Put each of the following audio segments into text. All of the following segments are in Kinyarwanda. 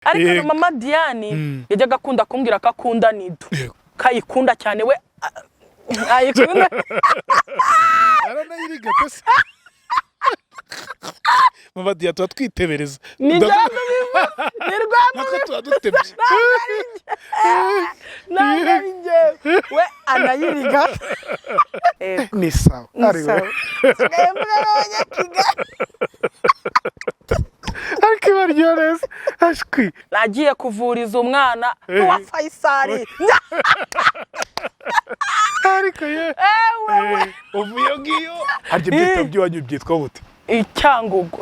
ariko mama Diane yajyaga akunda kumbwira ko akunda Nido kayikunda cyane we ayikunda aranayiriga pese mama Diane twitebereza nako twadutebye we anayiriga ni sawa ariwe akibaryoreza ashwi nagiye kuvuriza umwana wa Faisal ariko ye uvuye ngiyo harye byita byiwanyu byitwa gute Icyangugu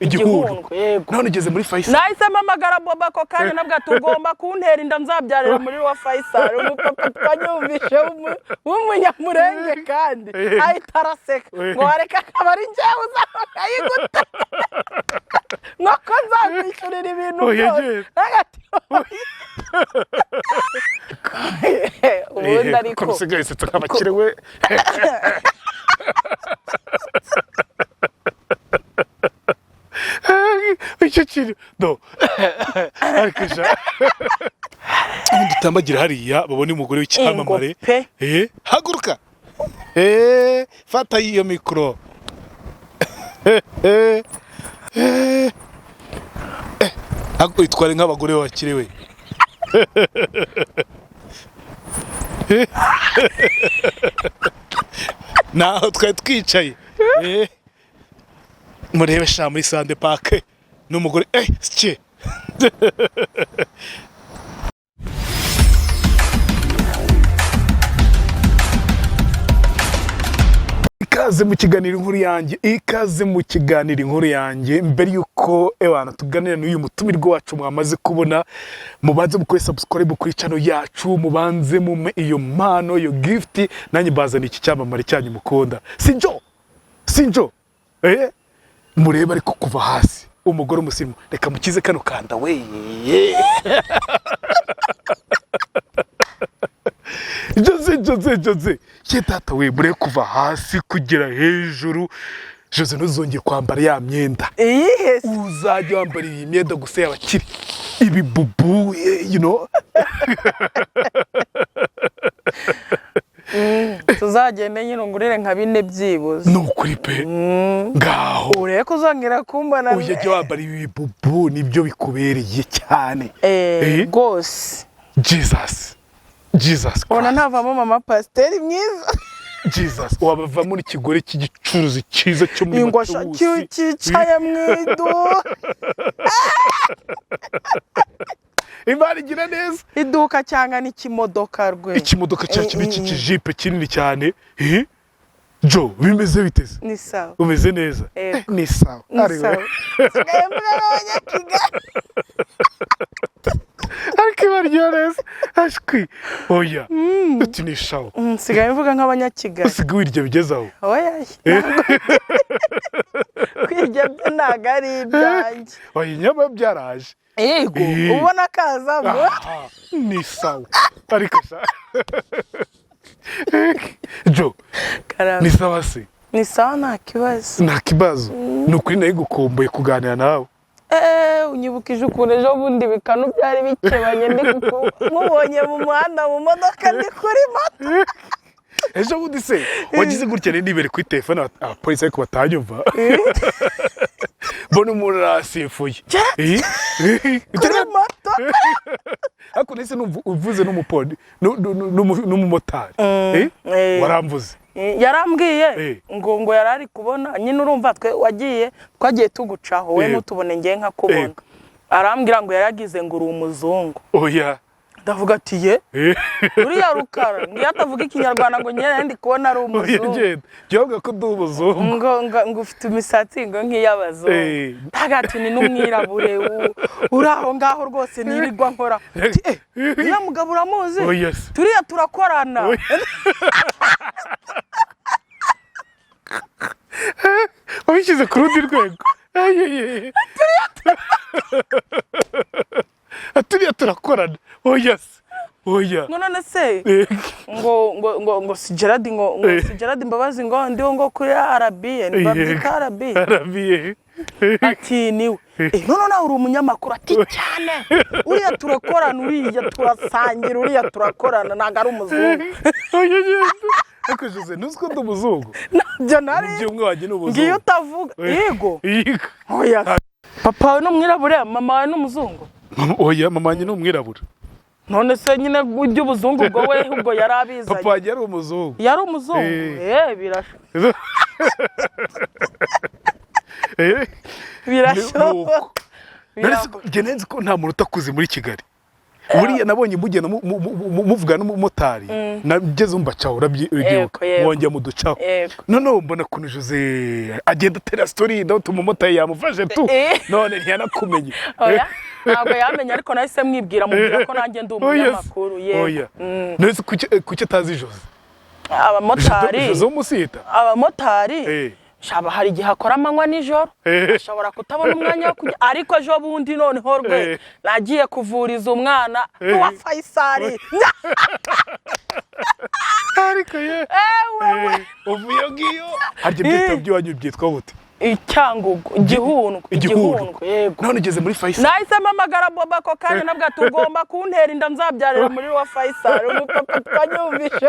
igihundwe yego none ugeze muri Faisal nahise mpamagara Boba ko kandi nabwo tugomba kuntera inda nzabyarira muri wa Faisal umupapa twanyumvishe w'umunyamurenge kandi ahita araseka ngo wareka akabari njyewe uzakayiguta nk'uko nzakwishyurira ibintu byose ubundi ariko usigaye se tukabakire we icyo kintu no ariko sha dutambagira hariya babone umugore w'icyamamare haguruka fata iyo mikoro itware nk'abagore bakire we naho twari twicaye murebe sha muri Sande Park n'umugore sike ikaze mu kiganiro inkuru yanjye mbere yuko ebana tuganira n'uyu mutumirwa wacu mwamaze kubona mubanze mukore subscribe kuri channel yacu mubanze mu iyo mpano yo gift nanjye bazana iki cyamamare cyanyu mukunda sinjo mureba ariko kuva hasi umugore umusirimu reka mukize kano kanda we Jose yetata we murebe kuva hasi kugera hejuru Jose ntuzongeye kwambara ya myenda uzajya wambara iyi myenda gusa y'abakiri ibi bubu you know tuzagende nyine ngurire nka bine byibuze nukuri pe ngaho ureke kuzongera kumbana ujye wambara ibi bubu nibyo bikubereye cyane gose Jesus ona ntavamo mama Pasiteri mwiza Jesus wabava muri kigore cy'igicuruzi cyiza cyo muri Matusi cyicaye mwidu Imana igira neza iduka cyanga n'ikimodoka rwe ikimodoka cyacu b'ikijipe kinini cyane Jo bimeze biteze ni sawa umeze neza ni sawa ariwe akibaryoreza ashwi oya uti ni sawa sigaye mvuga nk'abanyakigali usigaye wirya bigezaho oya kwirya byo ntago ari ibyanjye oya nyama byaraje yego ubona kazamo ni sawa ariko sha Jo ni sawa se ni sawa nta kibazo nukuri nayo gukomboye kuganira nawe unyibukije ukuntu ejo bundi bikanu byari bikebanye nkubonye mu muhanda mu modoka ndi kuri moto ejo bundi se wagize gutya nibere kuri telefone abapolisi ariko batanyumva mbona umuntu arasifuye kuri moto ariko nese uvuze n'umumotari waramvuze yarambwiye ngo yarari kubona nyine urumva twagiye tugucaho we ntutubone ngiye nka kubona arambwira ngo yaragize ngo uri umuzungu oya ndavuga ati ye uriya rukara ngiye atavuga ikinyarwanda ngo nyine ndi kubona ari umuzungu gihoga ko ndi umuzungu ngo ufite imisatsi ngo nk'iy'abazungu ntagati ni n'umwirabure uri aho ngaho rwose nirirwa nkora uriya mugabo uramuzi turiya turakorana wabishyize ku rundi rwego turiya turakorana oya none se ngo si Gerard Mbabazi ngo ndiho ngo kuri Arabiye ntibabyita Arabiye ati niwe none nawe uri umunyamakuru ati cyane uriya turakorana uriya turasangira uriya turakorana ntabwo ari umuzungu ariko Jose ntuzi ko ndi umuzungu nabyo nari ngiyo utavuga yego oya papa wawe ni umwirabura mama wawe ni umuzungu oya mama wanjye ni umwirabura none se nyine iby'ubuzungu ubwo we ubwo yari abizanye papa wanjye yari umuzungu birashoboka njye nzi ko nta muntu utakuze muri Kigali buriya nabonye mugenda muvugana n'umumotari nageze mbacaho urabyibuka mwongera muducaho noneho mbona kuntu Jose agenda atera story ndabona umumotari yamufashe tu none ntiyanakumenye ntabwo yamenye ariko nahise mwibwira mubwira ko nanjye ndi umunyamakuru yego none kuki atazi Jose abamotari Jose w'umusita abamotari shaba hari igihe akora amanywa nijoro ashobora kutabona umwanya wo kujya ariko ejo bundi noneho rwe nagiye kuvuriza umwana wa Faisal ariko uvuye ngiyo harya ibyitwa by'iwanyu byitwa gute Icyangugu igihundwe yego none ugeze muri Faisal nahise mpamagara Boba ko kanya nabwo tugomba kuntera inda nzabyarira muri wa Faisal umupapa twanyumvishe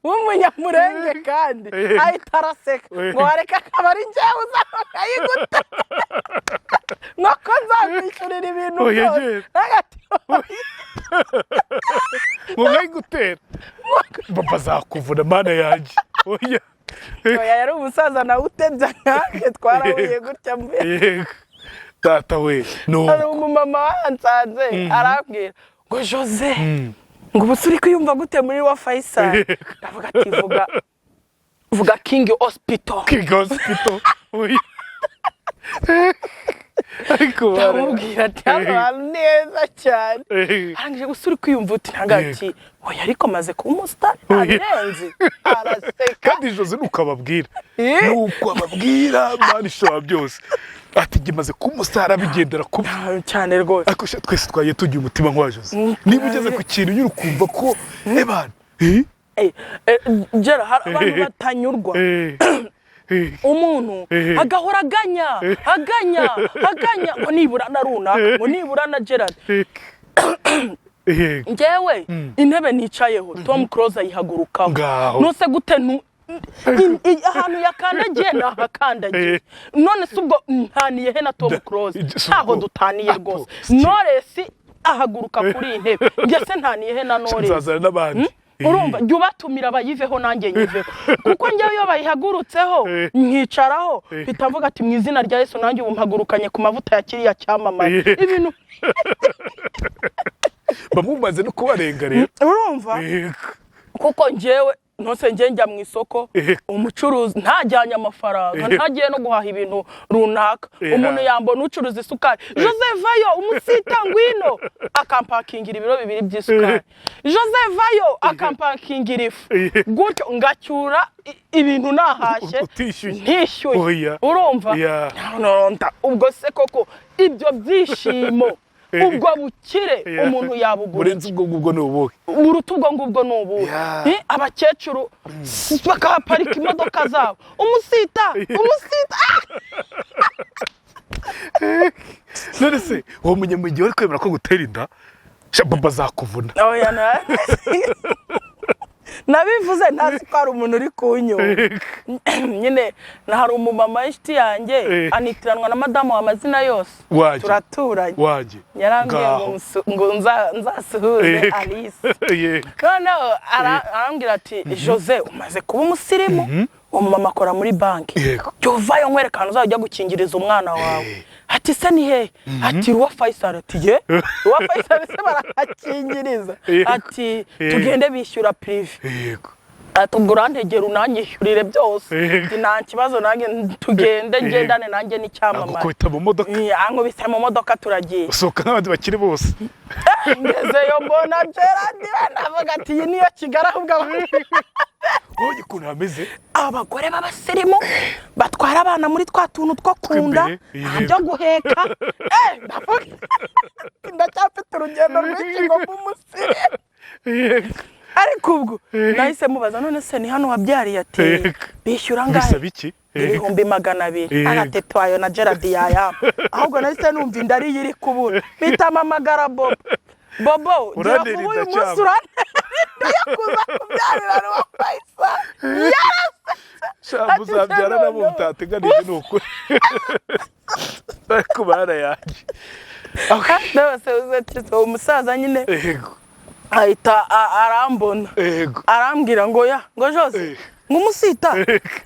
w'umunyamurenge kandi ahita araseka ngo wareka akaba ari njyewe uzakayiguta nk'uko nzakwishyurira ibintu byose nkayigutera Boba azakuvuna mana yanjye oya yari umusaza nawe utebya nkanjye twarahuye gutya mbere tata we hari umumama wansanze arambwira ngo Jose ngo ubu uri kwiyumva gute muri wa Faisal ndavuga ati vuga King Hospital ariko baramubwira ati abantu neza cyane arangije gusa uri kwiyumva uti ntagati oya ariko maze kuba umusitari ntabirenze araseka kandi Jose nuko ababwira mani ishobora byose ati gimaze kuba umusitari abigendera kubi cyane rwose ariko twese twagiye tugira umutima nk'uwa Jose niba ugeze ku kintu nyine ukumva ko ebana jera hari abantu batanyurwa umuntu agahora aganya ngo nibura na runaka ngo nibura na Gerard njyewe intebe nicayeho Tom Close ayihagurukaho nose gute ahantu yakandagiye nahakandagiye none se ubwo ntaniye he na Tom Close ntaho dutaniye rwose Knowless ahaguruka kuri iyi ntebe njye se ntaniye he na Knowless urumva jya ubatumira abayiveho nanjye nyiveho kuko njyewe iyo bayihagurutseho nkicaraho mpita mvuga ati mu izina rya Yesu nanjye ubu mpagurukanye ku mavuta ya kiriya cyamamaye ibintu bamumaze no kubarenga rero urumva kuko njyewe ntose njya mu isoko umucuruzi ntajyanye amafaranga ntagiye no guhaha ibintu runaka umuntu yambona ucuruza isukari Jose vayo umusita ngwino akampakingira ibiro 2 by'isukari Jose vayo akampakingira ifu gutyo ngacyura ibintu nahashye ntishyuye urumva ubwo se koko ibyo byishimo ubwo bukire umuntu yabugura ubwo n'ubuhe urutu ubwo ngubwo n'ubuhe abakecuru bakaparika imodoka zabo umusita none se uwo munyamujyi wari kwemera ko gutera inda Boba azakuvuna oya nabivuze ntazi ko hari umuntu uri kunyumva nyine hari umumama w'inshuti yanjye anitiranwa na madamu w'amazina yose turaturanye yarambwiye ngo nzasuhuze Alice noneho arambwira ati Jose umaze kuba umusirimu umumama akora muri banki jya uvayo nkwerekana uzajya gukingiriza umwana wawe ati se ni he ati ruwa Faisal ati ye ruwa Faisal se barakingiriza ati tugende bishyura prive ati ubwo urantegera unanyishyurire byose nta kibazo nanjye tugende ngendane nanjye n'icyamamare akubita mu modoka ankubise mu modoka turagiye usohoka n'abandi bakiri bose ngezeyo mbona Gerard navuga ati iyi niyo Kigali ahubwo wowe ukuntu hameze abagore b'abasirimu batwara abana muri twa tuntu two kunda byo guheka ndacyafite urugendo rwinshi ngo b'umusirimu ariko ubwo nahise mubaza none se ni hano wabyariye ati bishyura ngahe bisaba iki 200 agatetwayo na Gerard yaya ahubwo nahise numva indari iri kubura bitamamagara Bobo gira kuba uyu munsi yakuza kubyarira wa Faisal shabu zabyara nabo mutateganije nuko kubara yaje ndose uzetse umusaza nyine ahita arambona arambwira ngo Jose ngumusita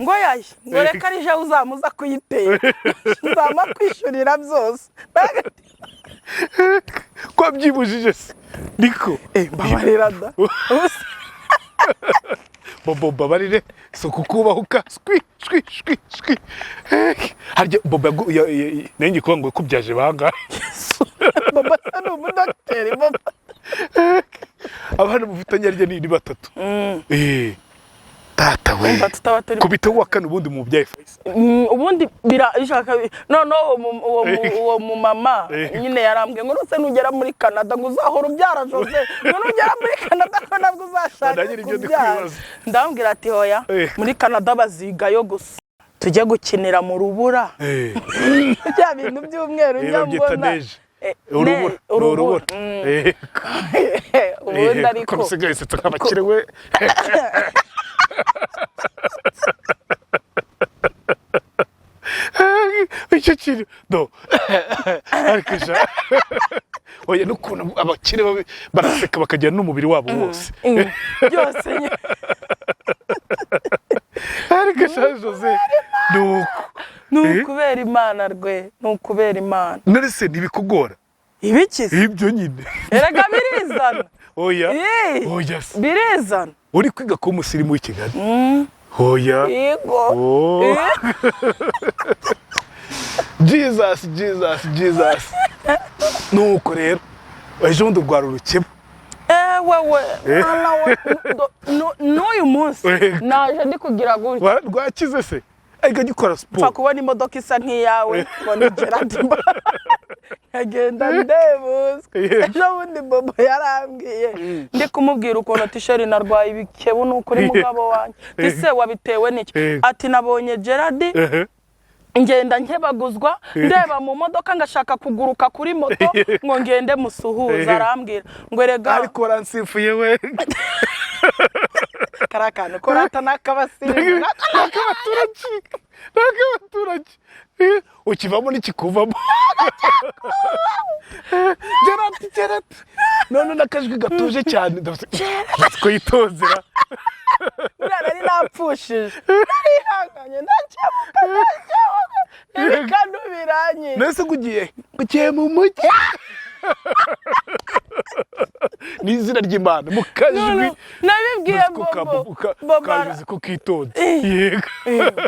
ngo yaye ngo reka rije uzamuza kuyitera uzama kwishurira byose ko byibujije se niko babarira da Bobo babarire so kukubahuka skwi harya Bobo nengi ko ngo kubyaje banga Bobo sano umudokiteri Bobo abana mufitanye arya ni batatu tata we kubita wakana ubundi mu byaye Faisal ubundi birashaka no uwo mu mama nyine yarambwe ngo nuse nugera muri Canada ngo uzahora ubyara Jose ngo nugera muri Canada ko nabwo uzashaka ndambwira ati hoya muri Canada bazigayo gusa tujye gukinira mu rubura bya bintu by'umweru njyambona urubura ubundi ariko komisigaye se tukabakire we icyo kintu do arikisha oya n'ukuntu abakire baraseka bakagira n'umubiri wabo wose byose arikisha Jose nukubera Imana rwe nukubera Imana narese nibikugora ibikize ibyo nyine erega birizana oya birizana uri kwiga ko umusirimu w'Ikigali oya yego Jesus nuko rero ejo ndugwara urukebo wewe n'uyu munsi naje ndi kugira gutya rwakize se ariko gikora sport kubona imodoka isa nk'iyawe ngo ni Gerard agenda ndebuzwe ejo bundi Bobo yarambwiye ndi kumubwira ukuntu tisheri narwaye ibikebu n'ukuri mugabo wanjye ise wabitewe n'iki ati nabonye Gerard ngenda nkebaguzwa ndeba mu modoka ngashaka kuguruka kuri moto ngo ngende musuhuza arambwira ngo rega ariko ransifuye we karakana korata nakabasiri nakabaturage ukivamo n'ikikuvamo Gerard none nakajwi gatuje cyane ko yitozera nari napfushije narihanganye reka ntubiranye nese kugiye mu mujyi n'izina ry'Imana mukajwi nabibwiye Bobo kabizi ko kitonze yego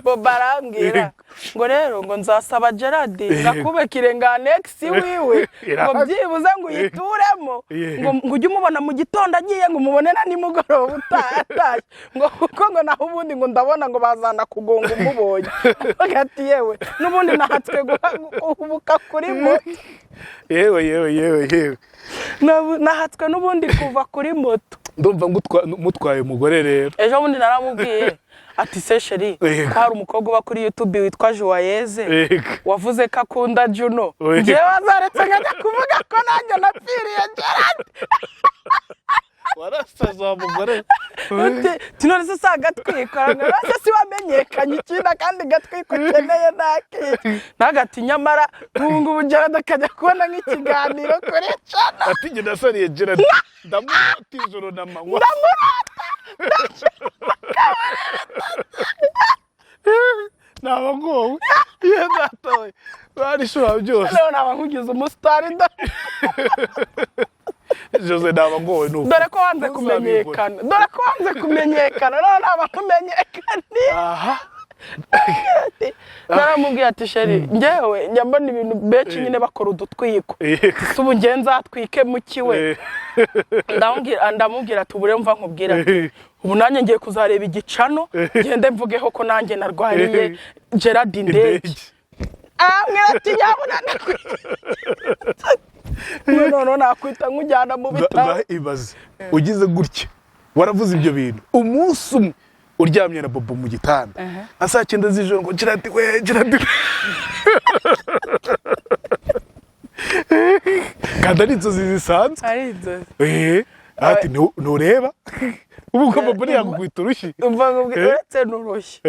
Bobo arambwira ngo rero ngo nzasaba Gerard ngakubekire nga next wiwe ngo byibuze ngo yituremo ngo ujye umubona mu gitondo agiye ngo umubone na nimugoroba utataye ngo kuko ngo naho ubundi ngo ndabona ngo bazana kugonga umubonye hagati yewe n'ubundi nahatswe guhubuka kuri moto yewe nahatswe n'ubundi kuva kuri moto ndumva mutwaye umugore rero ejo bundi naramubwiye ati se sheri ko hari umukobwa uba kuri YouTube witwa Joyeuse wavuze ko akunda Juno ngewe wazaretse nkajya kuvuga ko nanjye napfiriye Gerard warasaza umugore tinone se sagatwika nase si wamenyekanye ikina kandi gatwiko keneye naki nagati nyamara ngubu Gerard akajya kubona nk'ikiganiro kuri chana ati nge nasariye Gerard ndamurata ijoro na manywa nabagowe yendatoye bari shuwa byose none nabankugize umustar nda Jose nabagowe nuko dore ko wanze kumenyekana none nabakumenyekani aha naramubwiye ati sheri ngewe njyambona ibintu benshi nyine bakora udutwiko subu nge nzatwike mukiwe ndamubwira ati ubure mva nkubwira ubu nanjye ngiye kuzareba igicano ngende mvugeho ko nanjye narwariye Gerard indege amwira ati nyabona none nakwita nkujyana mu bitaro ibaze ugize gutya waravuze ibyo bintu umunsi umwe uryamye na Bobo mu gitanda nka saa 9 z'ijoro ngo Gerard we Gerard kandi ari inzozi zisanzwe ari inzozi ati ntureba ubu ko Bobo yagukwita urushyi umva ngo uretse n'urushyi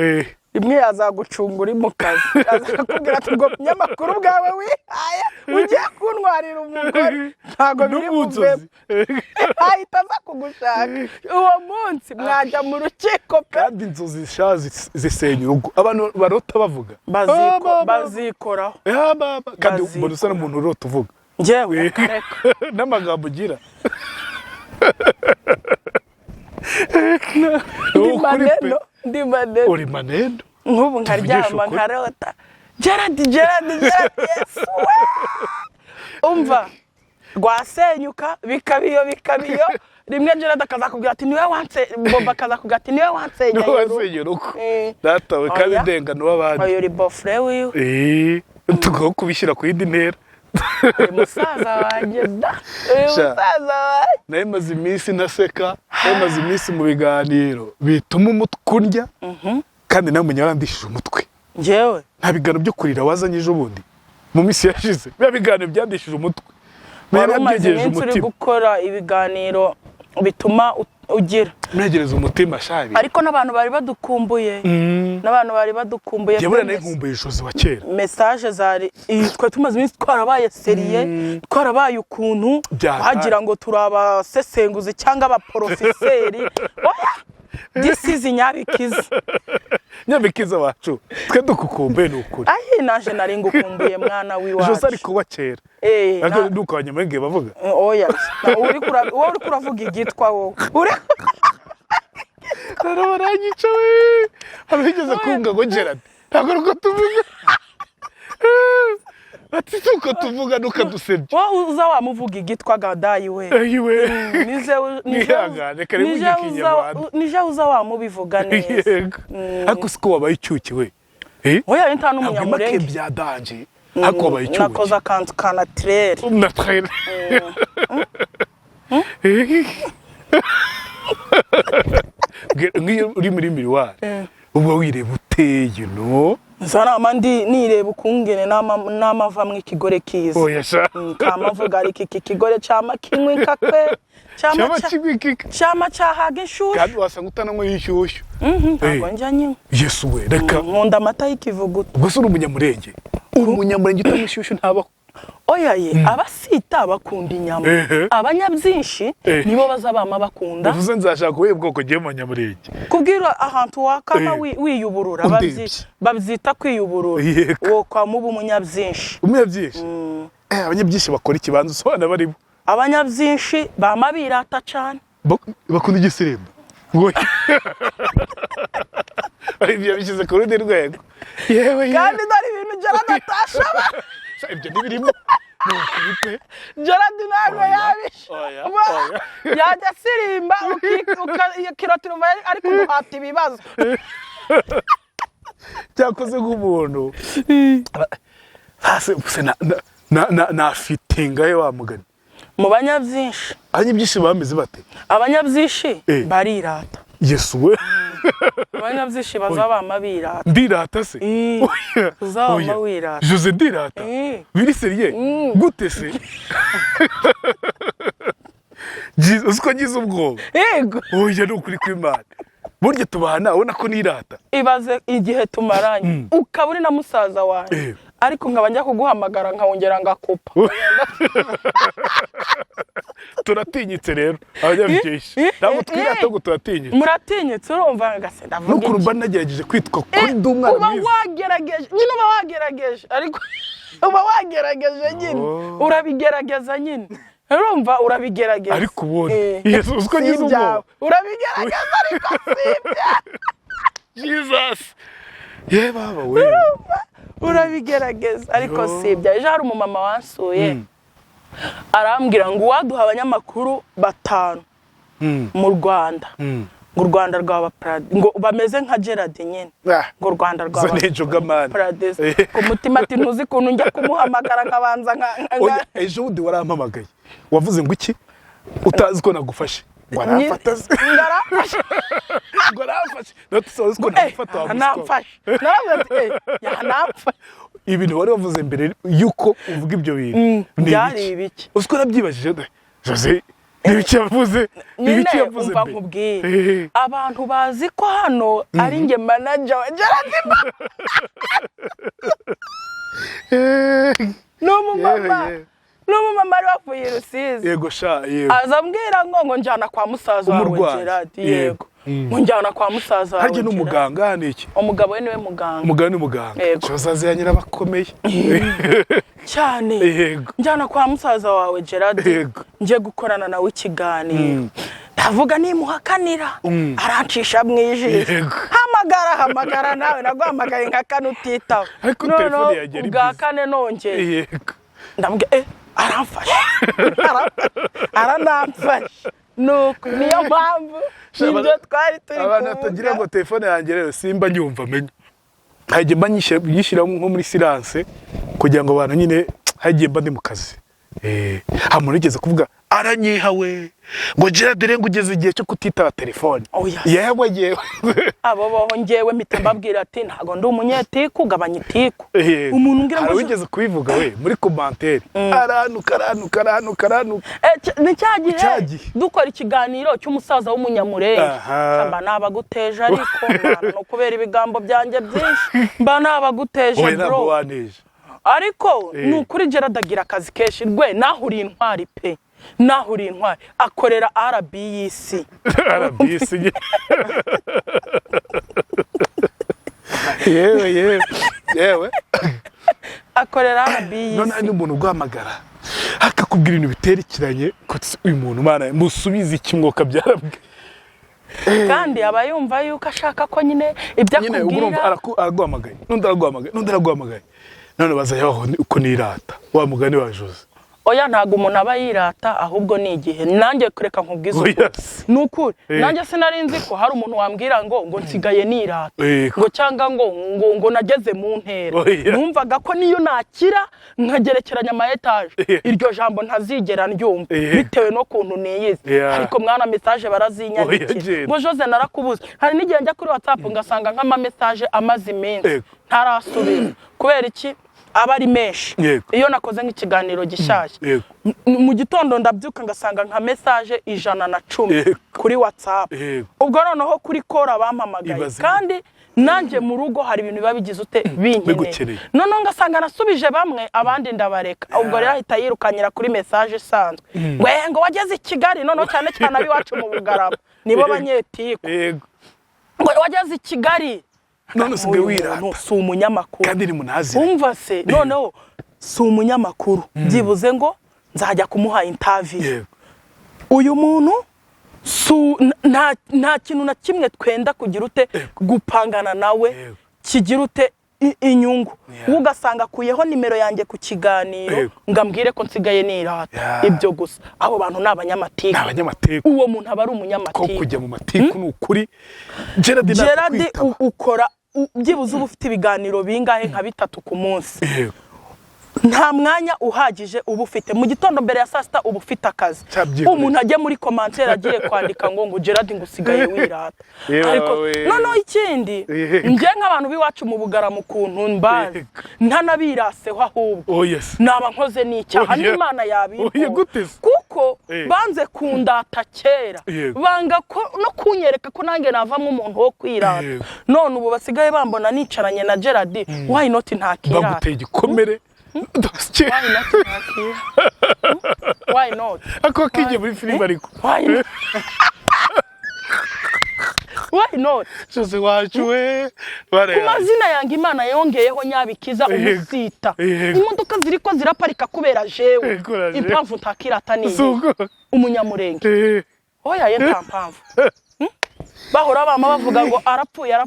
rimwe yazagucunga uri mu kazi azakubwira ati ngo nyamakuru bwawe wihaye ugiye kuntwarira umugore ntago biri buvemo ahita aza kugushaka uwo munsi mwajya mu rukiko kandi inzozi zisenya urugo abantu barota bavuga bazikoraho kandi mbona usa n'umuntu urota uvuga njyewe kareka n'amagambo ugira ndi maneno uri maneno nk'ubu nkaryama nkarota Gerard Yesu we umva rwasenyuka bikabiyo rimwe Gerard akazakubwira ati niwe wanse Bobo akazakubwira ati niwe wansenyeye urugo datawe kandi ndengano w'abandi ayo uri bofre wiwe tugaho kubishyira ku yindi ntera musaza wanjye musaza wanjye nawe maze iminsi ntaseka nawe maze iminsi mu biganiro bituma umutwe urya kandi nawe munyarandishije umutwe njyewe nta biganiro byo kurira wazanye ejo bundi mu minsi yashize biba biganiro byandishije umutwe umaze iminsi uri gukora ibiganiro bituma ugira mwegereza umutima shabi ariko n'abantu bari badukumbuye yabura nayo nkumbuye Jose wa kera message zari twe tumaze iminsi twarabaye seriye twarabaye ukuntu hagira ngo turabasesenguzi cyangwa abaprofeseri oya disizi nyabikiza wacu twe dukukumbuye n'ukuri ayi naje nari ngukumbuye mwana wiwacu Jose ariko wa kera ariko ndukanye mwenge bavuga oya uri kuravuga igitwa wowe bararanyica we abigeze kunga ngo Gerard ntabwo ruko tuvuga ati tuko tuvuga nukadusebye wowe uza wamuvuga igitwa gadayi we nije uza wamubivuga neza ariko siko wabaye icyuki we oya nta n'umunyamurenge byadanje ariko wabaye icyuki nakoze akantu ka naturel nk'iyo uri muri miruwari uba wireba uteye no Zana nireba ukungene n'amavamwe ikigore kiza oya sha kamavuga ari iki kigore cyama kinywe kakwe cyama cyahaga inshyushyu kandi wasanga utananywa inshyushyu ntabwo njya nyine Yesu we reka nkunda amata y'ikivuguto ubwo se uri umunyamurenge utanywa inshyushyu ntabaho oya ye abasita bakunda inyama abanyabyinshi nibo bazabama bakunda uvuze nzashaka ubuhe bwoko giye mu nyamurenge kubwira ahantu wakama wiyuburura babyita kwiyuburura wo kwa mubu munyabyinshi abanyabyinshi bakora ikibanza usobanura barimo abanyabyinshi bama birata cyane bakunda igisimba ibyo bishyize ku rundi rwego kandi dore ibintu Gerard atashaba ibyo ntibirimo Gerard ntabwo yabisha yajya asirimba ukirotira umubare ariko guhata ibibazo cyakoze nk'umuntu nafitingaye wa mugani mu banyabyinshi abanyabyinshi bameze bate abanyabyinshi barirata Yesu we abanyabyinshi bazabama birata ndirata se uzabama wirata Jose ndirata biri seriye gute se uko ngize ubwoba yego oya ni ukuri kw'Imana burya tubana ubona ko nirata ibaze igihe tumaranye ukaba uri na musaza wanjye ariko nkaba njya kuguhamagara nkawongera ngakupa turatinyitse rero abanyabyinshi ntabwo twirata ngo turatinyitse muratinyitse urumva ngasenda vuga n'ukuntu mba nagerageje kwitwa kuri ndi umwana mwiza uba wagerageje nyine uba wagerageje ariko uba wagerageje nyine urabigerageza nyine urumva urabigerageza ariko ubona Yesu uko ngize ubwoba urabigerageza ariko sibya Jesus ye baba we urabigerageza ariko sibya ejo hari umumama wansuye arambwira ngo waduha abanyamakuru 5 mu Rwanda ngo u Rwanda rwaba Paradise ngo bameze nka Gerard nyine ngo u Rwanda rwaba Paradise ku mutima ati ntuzi kuntu njya kumuhamagara nkabanza ejo undi warampamagaye wavuze ngo iki utazi ko nagufashe Warafata se. Ndarafashe. Ngo arafashe. No tusoze ko nafata wa Namfashe. Naravuze yanamfashe. Ibintu wari wavuze mbere yuko uvuga ibyo bintu. Byari ibiki. Usko nabyibajije Jose. Ibiki yavuze. Ibiki yavuze. Umva nkubwiye. Abantu bazi ko hano ari nge manager wa Gerard. N'umumama ari wavuye Rusizi. Yego sha, yego. Azambwira ngo njyana kwa musaza wawe Gerard. Yego. Njyana kwa musaza wawe. Harya n'umuganga niki? Umugabo we niwe muganga. Umugabo ni muganga. Cyozaze yanyira bakomeye. Cyane. Yego. Njyana kwa musaza wawe Gerard. Yego. Nje gukorana nawe ikiganiro. Ndavuga nimuhakanira. Arancisha mwijisho. Hamagara nawe naguhamagaye nka kane utitaho. Ariko telefone yagera bwa kane nongeye. Yego. Ndavuga aramfashe. Aranamfashe. Nuko niyo mpamvu nibyo twari turi kuvuga. Abantu batagira ngo telefone yanjye rero simba nyumva menye. Hagiye mbanyishyira nko muri silence kugira ngo abantu nyine hagiye mba ndi mu kazi. Hamuntu yigeze kuvuga aranyihawe ngo Gerard dore ngo ugeze igihe cyo kutitaba telefone. Yewe. Abo boho ngewe mpita mbabwira ati ntago ndi umunyetiku gabanya itiku. Umuntu ngira ngo wigeze kubivuga we muri commentaire. Aranuka. Ni cyagihe dukora ikiganiro cy'umusaza w'umunyamurenge. Mba nabaguteje ariko no kubera ibigambo byanjye byinshi mba nabaguteje bro. Ariko nukuri Gerard agira akazi kenshi rwe nahuri intwari pe. Nahuri intwari akorera RBC. RBC. Yewe. Akorera RBC. None ari umuntu ugwamagara. Akakubwira ibintu biterekeranye ko uyu muntu mana musubize ikimwoka byarabwe. Kandi abayumva yuko ashaka ko nyine ibyo akubwira. Nyine urumva aragwamagaye. None none bazayaho uko nirata wa mugani wa Jose. Oya ntago umuntu aba yirata ahubwo ni igihe nanjye kureka nkubwiza uko nukuri nanjye sinarinzi ko hari umuntu wambwira ngo nsigaye nirata ngo cyanga ngo nageze mu ntera numvaga ko niyo nakira nkagerekeranya ama etage iryo jambo ntazigera ndyumva bitewe no kuntu niyize ariko mwana message barazinyandikira ngo Jose narakubuze hari n'igihe njya kuri WhatsApp ngasanga nk'ama message amazi menshi ntarasubira kubera iki aba ari menshi iyo nakoze nk'ikiganiro gishyashya mu gitondo ndabyuka ngasanga nka message 110 kuri WhatsApp ubwo noneho kuri call abampamagaye kandi nanjye mu rugo hari ibintu babigize ute binkeneye noneho ngasanga nasubije bamwe abandi ndabareka ubwo rero ahita yirukanyira kuri message isanzwe ngo wageze i Kigali noneho cyane cyane abiwacu mu Bugarama nibo banyetiku ngo wageze i Kigali none usigaye wirata si umunyamakuru kandi ni munazi umva se noneho si umunyamakuru byibuze ngo nzajya kumuha interview uyu muntu nta kintu na kimwe twenda kugira ute gupangana nawe kigira ute inyungu ugasanga kuyeho nimero yanjye ku kiganiro ngambwire ko nsigaye nirata ibyo gusa abo bantu n'abanyamatiku uwo muntu aba ari umunyamatiku ko kujya mu matiku n'ukuri Gerard ukora byibuze uba ufite ibiganiro bingahe nka 3 ku munsi nta mwanya uhagije uba ufite mu gitondo mbere ya saa sita uba ufite akazi umuntu ajya muri commentaire agiye kwandika ngo Gerard ngo usigaye wirata ariko noneho ikindi nje nk'abantu biwacu mu Bugarama ukuntu mbazi ntanabiraseho ahubwo naba nkoze n'icyaha n'Imana yabimpa kuko banze kundata kera banga ko no kunyereka ko nange navamo umuntu wo kwirata none ubu basigaye bambona nicaranye na Gerard why not ntakirata baguteye igikomere Why not? Ako kije muri film ariko. Why not? Jose wacu we. Kumazina yange Imana yongeyeho nyabikiza umusita. Imodoka ziriko ziraparika kubera jewe. Impamvu ntakirata niye. Umunyamurenge. Oya ye ntampamvu. Bahora bama bavuga ngo arapfuye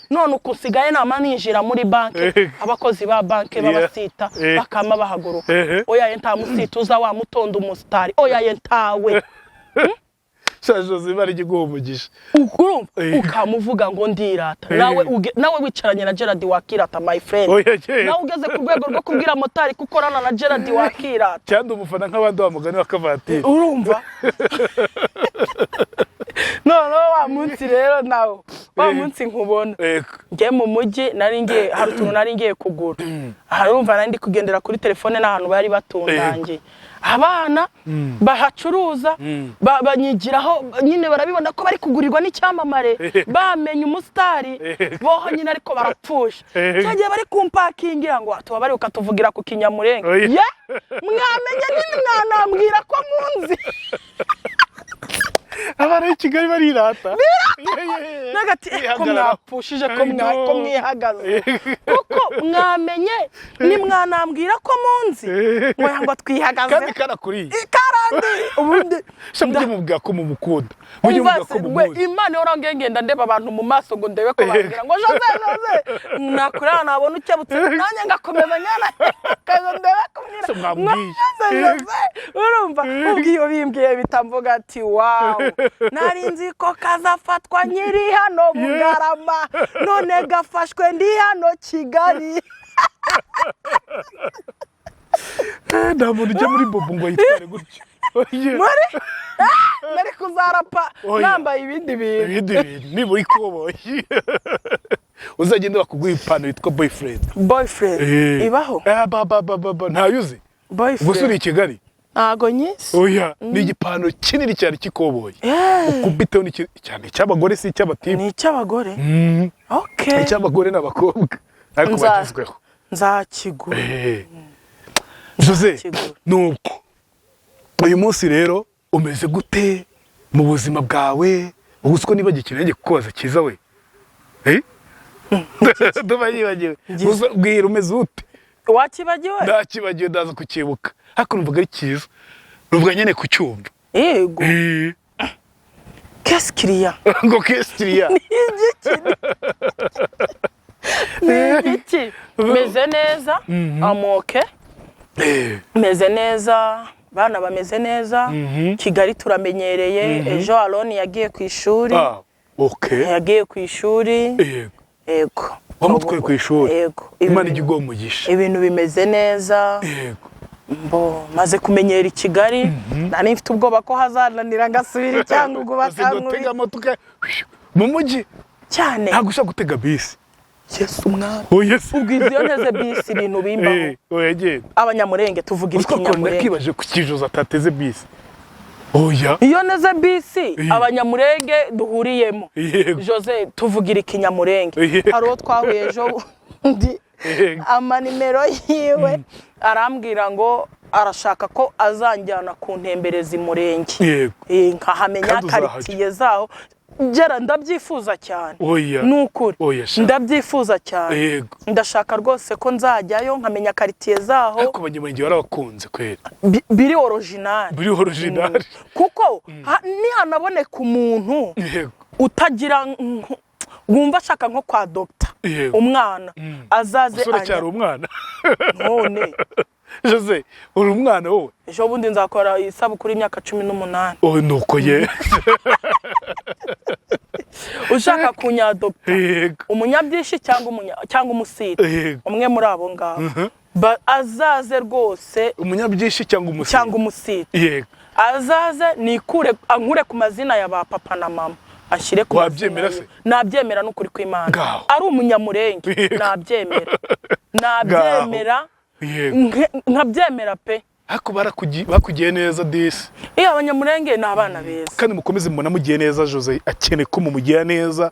none ukusigaye nama ninjira muri banke abakozi ba banke babasita bakama bahaguruka oya ye nta musita uza wa mutondo umusitari oya ye ntawe sha Jose bari giguha umugisha urumva ukamuvuga ngo ndirata nawe wicaranye na Gerard wakirata my friend nawe ugeze ku rwego rwo kubwira motari kukorana na Gerard wakirata cyangwa umufana nk'abandi bamugani wakavatiri urumva no wa munsi rero nawe wa munsi nkubona ngiye mu mujyi nari ngiye hari utuntu nari ngiye kugura harumva nari ndi kugendera kuri telefone n'ahantu bari batundangiye abana bahacuruza banyigiraho nyine barabibona ko bari kugurirwa n'icyamamare bamenye umusitari boho nyine ariko barapfusha cyagiye bari kumpakingira ngo tuba bari ukatuvugira ku Kinyamurenge ye mwamenye n'umwanambwira ko munzi abana b'Ikigali barirata nagati ko mwapushije ko mwihagaze kuko mwamenye ni mwanambwira ko munzi mwe ngo twihagaze kandi karakuri karandi ubundi shamuje mubwira ko mumukunda mujye mubwira ko mumuzi Imana yorangengenda ndeba abantu mu maso ngo ndebe ko babwira ngo Jose nakurana nabona ukebutse nanjye ngakomeza nyana kazo ndebe ko mwira urumva ubwiyo bimbwiye bitamvuga ati wow nari nzi ko kazafatwa nyiri hano Bugarama none gafashwe ndi hano Kigali nta muntu ujya muri bobo ngo yitware gutyo nari kuzarapa nambaye ibindi bintu ni muri koboyi uzagenda bakuguha ipantaro yitwa boyfriend ibaho ntayuzi gusa uri i Kigali ntago nyisi oya ni igipantaro kinini cyane cy'ikoboyi ukubiteho cyane icy'abagore si icy'abatipe ni icy'abagore okay icy'abagore n'abakobwa ariko bagezweho nzakigura Jose nuko uyu munsi rero umeze gute mu buzima bwawe ubuziko niba gikeneye kukubaza kiza we ndabayibagiwe bwira umeze ute wakibagiwe ndakibagiwe ndaza kukibuka hako numvaga ari cyiza numvaga nyene kucyumva yego qu'est-ce qu'il y a ngo qu'est-ce qu'il y a niki meze neza amoke meze neza bana bameze neza Kigali turamenyereye ejo Aloni yagiye ku ishuri okay yagiye ku ishuri yego wamutwaye ku ishuri yego Imana igigo umugisha ibintu bimeze neza yego mbo maze kumenyera i Kigali nari mfite ubwoba ko hazananira ngasubira cyangwa ngo batanga motuka mu mujyi cyane nta gushaka gutega bisi Yesu mwana yes ubwiziyo neze bisi ibintu bimbaho oyegenda abanyamurenge tuvugira Ikinyamurenge nakibaje ku kijoza atateze bisi oya iyo neze bisi abanyamurenge duhuriyemo Jose tuvugira Ikinyamurenge haro twahuye ejo ndi amanimero yiwe arambwira ngo arashaka ko azanjyana ku ntembereza imurenge nkahamenya karitiye zaho Jera ndabyifuza cyane nukuri ndabyifuza cyane ndashaka rwose ko nzajyayo nkamenya karitiye zaho ariko abanyamurenge barabakunze kwera biri original kuko nihanaboneka umuntu utagira wumva ashaka nko kwa doctor umwana azaze cyari umwana none Jose uri umwana wowe ejo bundi nzakora isabukuru y'imyaka 18 nuko ye ushaka kunyadopta umunyabyishi cyangwa umusite umwe muri abo ngabo azaze rwose umunyabyishi cyangwa umusite yego azaze nikure ankure ku mazina ya ba papa na mama ashire ku wabyemera se nabyemera n'ukuri kw'Imana ari umunyamurenge nabyemera nkabyemera pe hako bakugiye neza disi abanyamurenge ni abana beza kandi mukomeze mubona mugiye neza Jose akeneye ko mumugira neza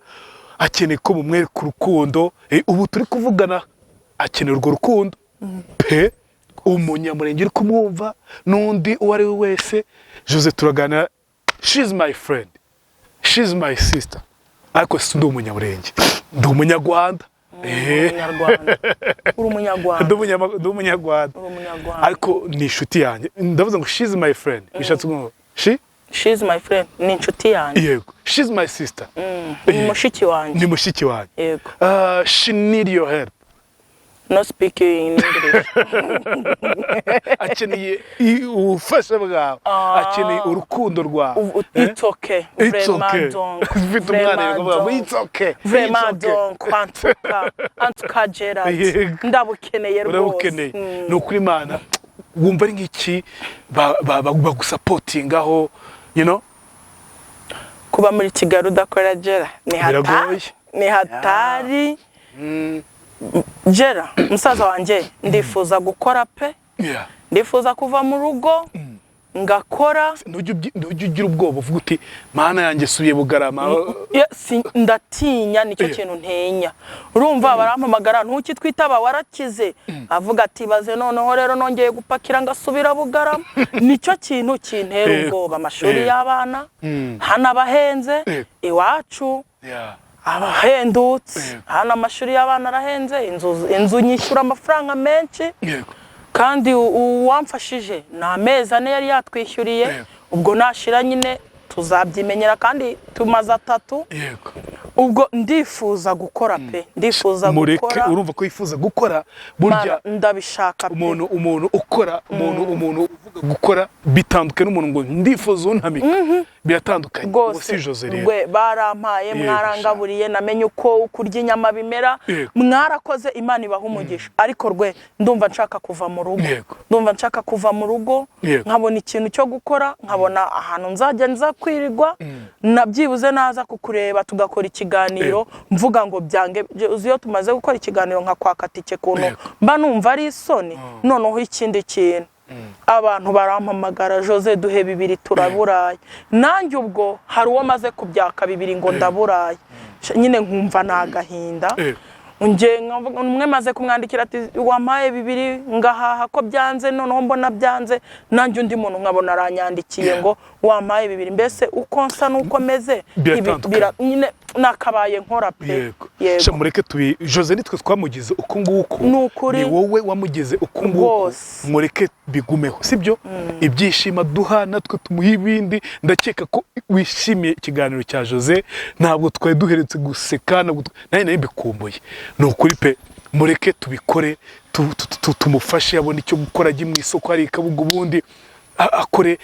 akeneye ko mumwereka urukundo ubu turi kuvugana akeneye urwo rukundo pe umunyamurenge uri kumwumva n'undi uwo ari we wese Jose turagana she's my friend she's my sister ariko si ndi umunyamurenge ndi umunyarwanda uri umunyarwanda ariko ni inshuti yanjye ndavuze ngo she's my friend bishatse ngo she's my friend ni inshuti yanjye yego she's my sister ni mushiki wanjye yego yego she need your help no speak in English. akeneye ubufasha bwawe, akeneye urukundo rwawe. It's okay. It's okay. Ufite umwana yavuga ngo it's okay. Vraiment donc en tout cas Gerard ndabukeneye rwose. Urabukeneye. Ni ukuri Imana wumva ari nk'iki bagusapotingaho, you know? Kuba muri Kigali udakora Gerard ni hatari. Gerard musaza wanjye ndifuza gukora pe, ndifuza kuva mu rugo ngakora. Ntujye ugira ubwoba uvuga uti mana yanjye subiye Bugarama. Ndatinya nicyo kintu ntenya. Urumva barampamagara ntukitwitaba warakize, avuga ati baze noneho rero nongeye gupakira ngasubira Bugarama. Nicyo kintu kintera ubwoba. Amashuri y'abana hana bahenze iwacu abahendutse, hana amashuri y'abana arahenze, inzu nyishyura amafaranga menshi. Kandi uwamfashije na amezi ane yari yatwishyuriye, ubwo nashira nyine tuzabyimenyera kandi tumaze 3. Ubwo ndifuza gukora pe, ndifuza gukora. Urumva ko yifuza gukora burya ndabishaka pe. Umuntu ukora, umuntu uvuga gukora bitandukanye n'umuntu ngo ndifuza untamika. Biratandukanye. Ubwo si Jose rero. Gwe barampaye mwarangaburiye namenye uko kurya inyama bimera, mwarakoze Imana ibaha umugisha. Ariko rwe ndumva nshaka kuva mu rugo. Ndumva nshaka kuva mu rugo nkabona ikintu cyo gukora, nkabona ahantu nzajya nzakwirirwa, nabyibuze naza kukureba tugakora ikiganiro mvuga ngo byange uziyo tumaze gukora ikiganiro nka kwakatike kuntu mba numva ari isoni. Noneho ikindi kintu abantu barampamagara Jose duhe 2 turaburaye. Nanjye ubwo hari uwo maze kubyaka 2 ngo ndaburaye, nyine nkumva nagahinda. Unje umwe maze kumwandikira ati wampaye 2 ngahaha ko byanze, noneho mbona byanze. Nanjye undi muntu nkabona aranyandikiye ngo wampaye 2. Mbese uko nsa nuko meze nyine nakabaye nkora pe. Yego mureke tubi Jose nitwe twamugize uko nguko, ni wowe wamugize uko nguko. Mureke bigumeho sibyo? Ibyishima duha natwe tumuha ibindi. Ndakeka ko wishimiye ikiganiro cya Jose, ntabwo twari duheretse guseka, nari bikumbuye. Ni ukuri pe, mureke tubikore, tumufashe abone icyo gukora, ajye mu isoko hari Kabuga ubundi akore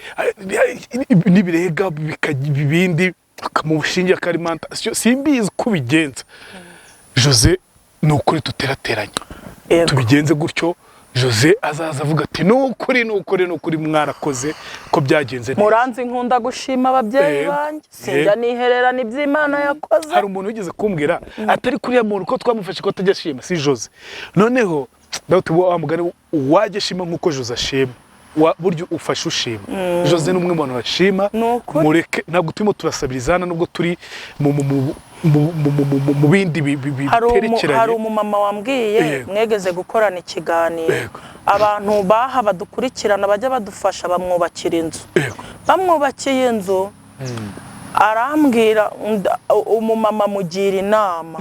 n'ibirega bikagibindi akamubushingira alimentation. Simbizi ko bigenza Jose, ni ukuri tuterateranye tubigenze gutyo. Jose azaza avuga ati nukuri mwarakoze ko byagenze neza. Muranzi nkunda gushima ababyeyi banjye, sinjya nihererana iby'Imana yakoze. Hari umuntu wigeze kumbwira atari kuriya muntu ko twamufashe ko atajya ashima, si Jose. Noneho ndawuti wa mugani wajye shima nkuko Jose ashima, buryo ufashe ushima. Jose ni umwe mu bantu bashima. Mureke ntabwo turimo turasabirizana nubwo turi mu bindi biterekeranye. Hari umumama wambwiye mwegeze gukorana ikiganiro, abantu baha badukurikirana bajya badufasha bamwubakira inzu. Bamwubakiye inzu arambwira, umumama mugira inama,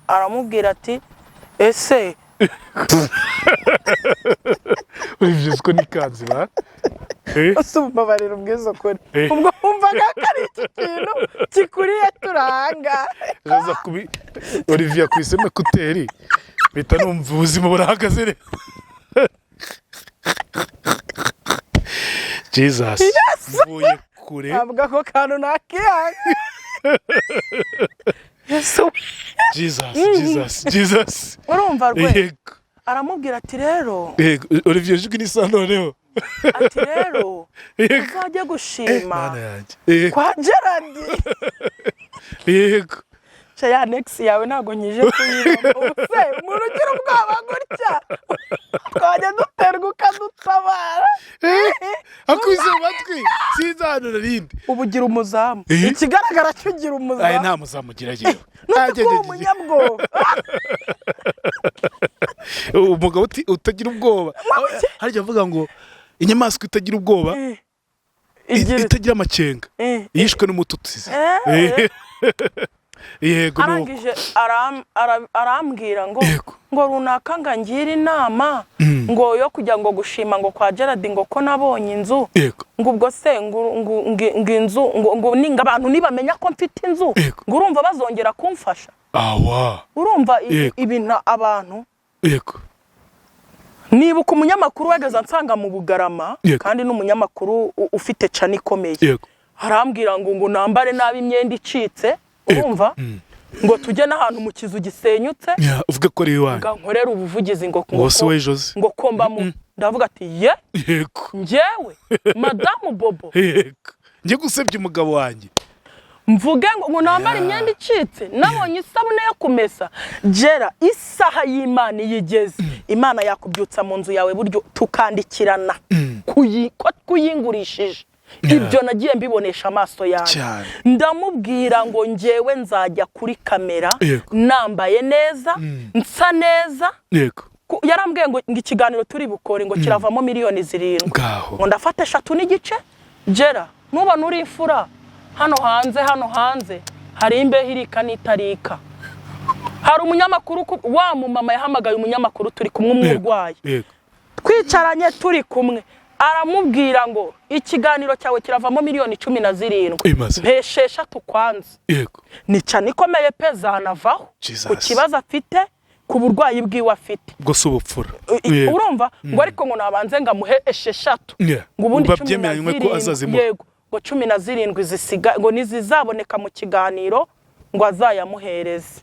aramubwira ati ese urivye ko nikanzi ba usumbabarira ubwizo kuri ubwo umvaga kari ikintu kikuriye turanga Jaza kubi Olivier kwisema kuteri bita numva ubuzima burahagaze re Jesus vuye kure avuga ko kantu nakiyanga Yesu Jesus urumva rwe aramubwira ati rero Olivier juki ni sanoneho ati rero uzajya gushima kwa Gerard yego ya next yawe ntago nyije kuyibona ubuse umuntu ugira ubwoba gutya twajya duterwa ukadutabara akwize amatwi sinzano narindi ubugira umuzamu ikigaragara cyugira umuzamu aye nta muzamu gira giye umunyabwoba umugabo utagira ubwoba harya avuga ngo inyamaswa itagira ubwoba itagira amakenga yishwe n'umututsi yego arangije arambwira ngo runaka ngangira inama ngo yo kujya ngo gushima ngo kwa Gerard ngo ko nabonye inzu ngo ubwo se ngo inzu ngo ninga abantu nibamenya ko mfite inzu ngo urumva bazongera kumfasha awa urumva ibintu abantu yego nibuka umunyamakuru wageze ansanga mu Bugarama kandi n'umunyamakuru ufite cana ikomeye arambwira ngo nambare nabi imyenda icitse urumva ngo tujye n'ahantu mu kizu gisenyutse uvuga ko ari iwanyu nkorera ubuvugizi ngo ngo komba mu ndavuga ati njyewe madamu Bobo njye gusebya umugabo wanjye mvuge ngo nambare imyenda icitse nabonye isabune yo kumesa Gera isaha y'Imana yigeze Imana yakubyutsa mu nzu yawe buryo tukandikirana kuyingurishije ibyo nagiye mbibonesha amaso yanjye ndamubwira ngo njyewe nzajya kuri kamera nambaye neza nsa neza yarambwiye ngo ikiganiro turi bukore ngo kiravamo miliyoni 7 ngo ndafata 3 n'igice Gera nubona uri ifura hano hanze hari imbeho irika n'itarika hari umunyamakuru wa mumama yahamagaye umunyamakuru turi kumwe umurwayi twicaranye turi kumwe aramubwira ngo ikiganiro cyawe kiravamo miliyoni 17 mpeshesha tukwanze ni cyane ikomeye pe zanavaho ku kibazo afite ku burwayi bwiwe afite bwo subupfura urumva ngo ariko ngo nabanze ngamuhe 6 ngo ubundi 17 ko azazimo ngo 17 zisiga ngo nizizaboneka mu kiganiro ngo azayamuhereze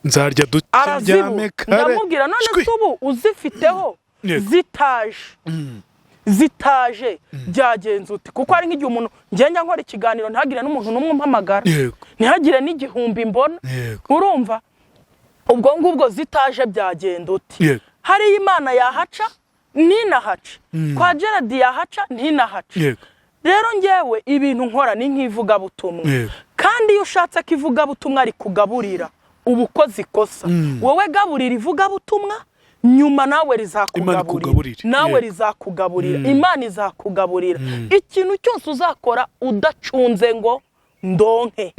nzarya ducyame kare ndamubwira none subu uzifiteho zitaje byagenze uti kuko ari nk'igihe umuntu ngenya nkora ikiganiro ntagire n'umuntu n'umwe mpamagara ntihagire n'igihumbi mbona urumva ubwo ngubwo zitaje byagenda uti hari Imana yahaca ntinahaca kwa Gerard yahaca ntinahaca rero njyewe ibintu nkora ni nk'ivuga butumwa kandi iyo ushatse ko ivuga butumwa ari kugaburira ubukozi kosa wowe gaburira ivuga butumwa nyuma nawe rizakugaburira Imana izakugaburira ikintu cyose uzakora udacunze ngo ndonke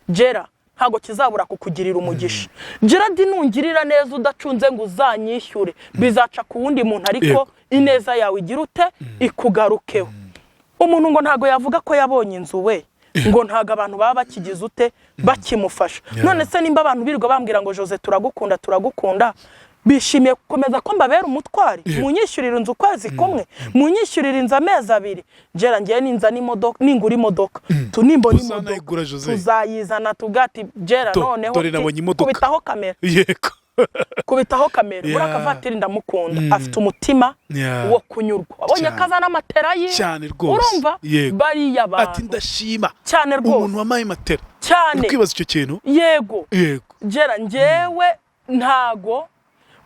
Gera ntago kizabura kukugirira umugisha Gerard nungirira neza udacunze ngo uzanyishyure bizaca ku wundi muntu ariko ineza yawe igira ute ikugarukeho umuntu ngo ntago yavuga ko yabonye inzu we ngo ntago abantu baba bakigize ute bakimufasha none se nimba abantu birirwa bambwira ngo Jose turagukunda bishimiye gukomeza ko mbabera umutwari munyishyurira inzu kwezi kumwe munyishyurira inzu amezi 2 Gera ngiye ninza n'imodoka ningura imodoka tunimbona imodoka tuzayizana tugati Gera noneho kubitaho kamera kubitaho kamera muri akavatiri ndamukunda afite umutima wo kunyurwa abonye kazana amatera ye cyane rwose urumva bari yabantu ati ndashima cyane rwose umuntu wamaye matera cyane kwibaza icyo kintu yego Gera njyewe ntago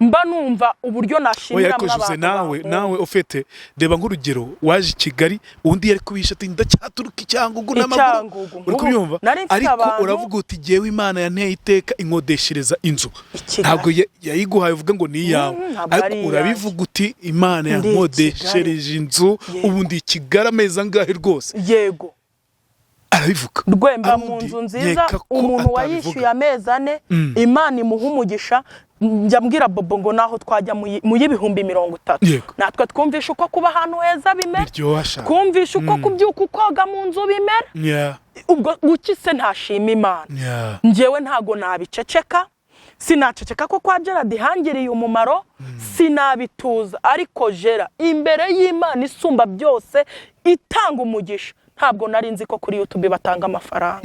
mba numva uburyo nashimira mw'abantu nawe ufite reba nk'urugero waje Kigali undi yari kubisha ati ndacyaturuka icyangugu n'amaguru uri kubyumva ariko uravuga uti jewe Imana yanteye iteka inkodeshereza inzu ntabwo yayiguhaye uvuga ngo ni yawe ariko urabivuga uti Imana yankodeshereje inzu ubundi Kigali ameza ngahe rwose yego arabivuga rwemba mu nzu nziza umuntu wayishyuye amezi 4 Imana imuha umugisha njya mbwira Bobo ngo naho twajya mu y'ibihumbi 30 natwe twumvisha uko kuba ahantu heza bimera twumvisha uko kubyuka ukoga mu nzu bimera ubwo ukise ntashima Imana njyewe ntago nabiceceka sinaceceka ko kwa Gerard hangiriye umumaro sinabituza ariko Gera imbere y'Imana isumba byose itanga umugisha ntabwo nari nzi ko kuri YouTube batanga amafaranga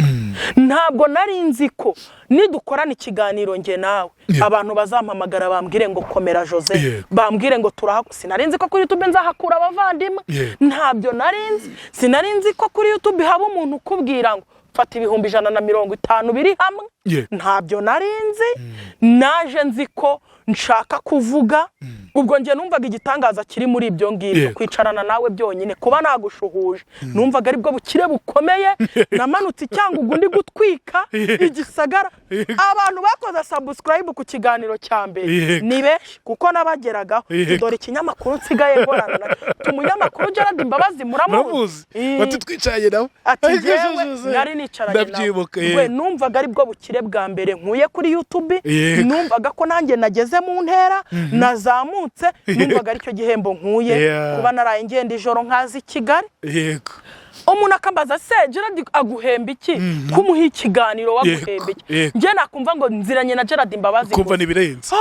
ntabwo nari nzi ko nidukorana ikiganiro nge nawe abantu bazampamagara bambwire ngo komera Jose bambwire ngo sinari nzi ko kuri YouTube nzahakura abavandimwe ntabyo nari nzi sinari nzi ko kuri YouTube haba umuntu ukubwira ngo fata 150 biri hamwe ntabyo nari nzi naje nzi ko nshaka kuvuga ubwo nge numvaga igitangaza kiri muri ibyo ngibyo kwicarana nawe byonyine kuba nagushuhuje numvaga ari bwo bukire bukomeye namanutse icyangugu ndi gutwika igisagara abantu bakoze subscribe ku kiganiro cya mbere ni benshi kuko nabageragaho dore ikinyamakuru nsigaye ngorana tumunyamakuru Gerard Imbabazi muramuzi bati twicaye nawe ati jewe nari nicaranye nawe numvaga ari bwo bukire bwa mbere nkuye kuri YouTube numvaga ko nanjye nageze mu ntera nazamutse numvaga ari cyo gihembo nkuye kuba naraye ngenda ijoro nkazi Kigali yego umuntu akambaza se Gerard aguhemba iki kumuha ikiganiro waguhemba iki nje nakumva ngo nziranye na Gerard Imbabazi kumva nibirenze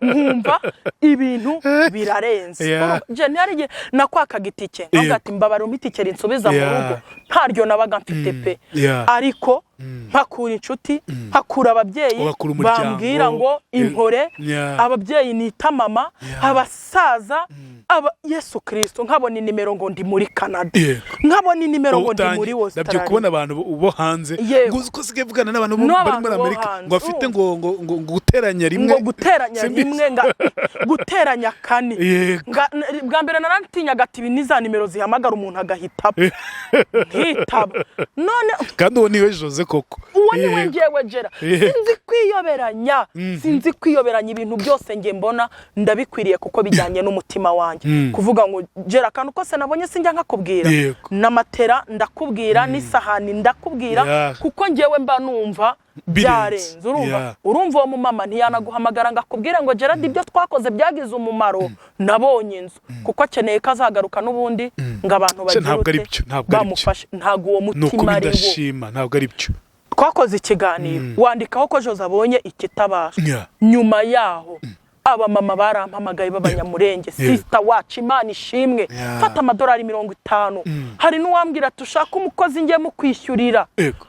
nkumva ibintu birarenze je ntari nakwakaga itike ngati mbabara umitike rinsubiza mu rugo ntaryo nabaga mfite pe ariko mpakura inshuti mpakura ababyeyi bambwira ngo impore ababyeyi nita mama abasaza Yesu Kristo nkabona nimero ngo ndi muri Canada nkabona nimero ngo ndi muri Australia nabyo kubona abantu bo hanze nguzi ko sige vugana n'abantu bari muri Amerika ngo afite ngo guteranya rimwe ngo guteranya rimwe guteranya kane bwa mbere narantinya gati biniza nimero zihamagara umuntu agahitaba nkitaba none kandi uwo niwe Jose koko uwo niwe ngewe Gera sinzi kwiyoberanya ibintu byose nge mbona ndabikwiriye kuko bijyanye n'umutima wanjye kuvuga ngo Gera kantu kose nabonye sinjya nkakubwira n'amatera ndakubwira n'isahani ndakubwira kuko ngewe mba numva byarenze urumva uwo mumama ntiyanaguhamagara ngakubwira ngo Gerard ibyo twakoze byagize umumaro nabonye inzu kuko akeneye kazagaruka n'ubundi ngo abantu bagirute bamufashe ntago uwo mutima ari wo ntabwo ari byo twakoze ikiganiro wandikaho ko Jose abonye ikitabasha nyuma yaho aba mama barampamagaye b'abanyamurenge sister wacu Imana ishimwe fata amadolari 50 hari n'uwambwira tushaka umukozi ngiye mu kwishyurira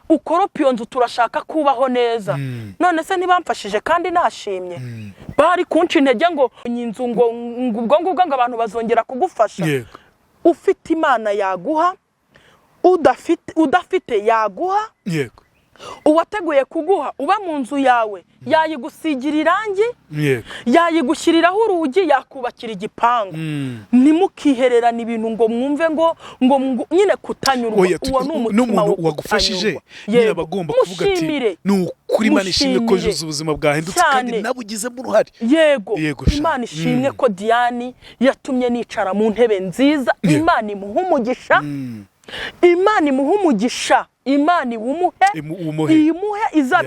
ukoropa iyo nzu turashaka kubaho neza none se ntibamfashije kandi nashimye bari kunca intege ngo nyinzu ngo ubwo ngubwo ngo abantu bazongera kugufasha ufite Imana yaguha udafite yaguha uwateguye kuguha uba mu nzu yawe yayigusigira irangi yayigushyiriraho urugi yakubakira igipangu nimukihererana ibintu ngo mwumve ngo nyine kutanyurwa uwo n'umutima wagufashije nyine abagomba kuvuga ati n'ukuri Imana ishimwe ko Jose ubuzima bwahindutse kandi nabugizemo uruhare yego Imana ishimwe ko Diane yatumye nicara mu ntebe nziza Imana imuha umugisha Imana imuha umugisha Imana imuhe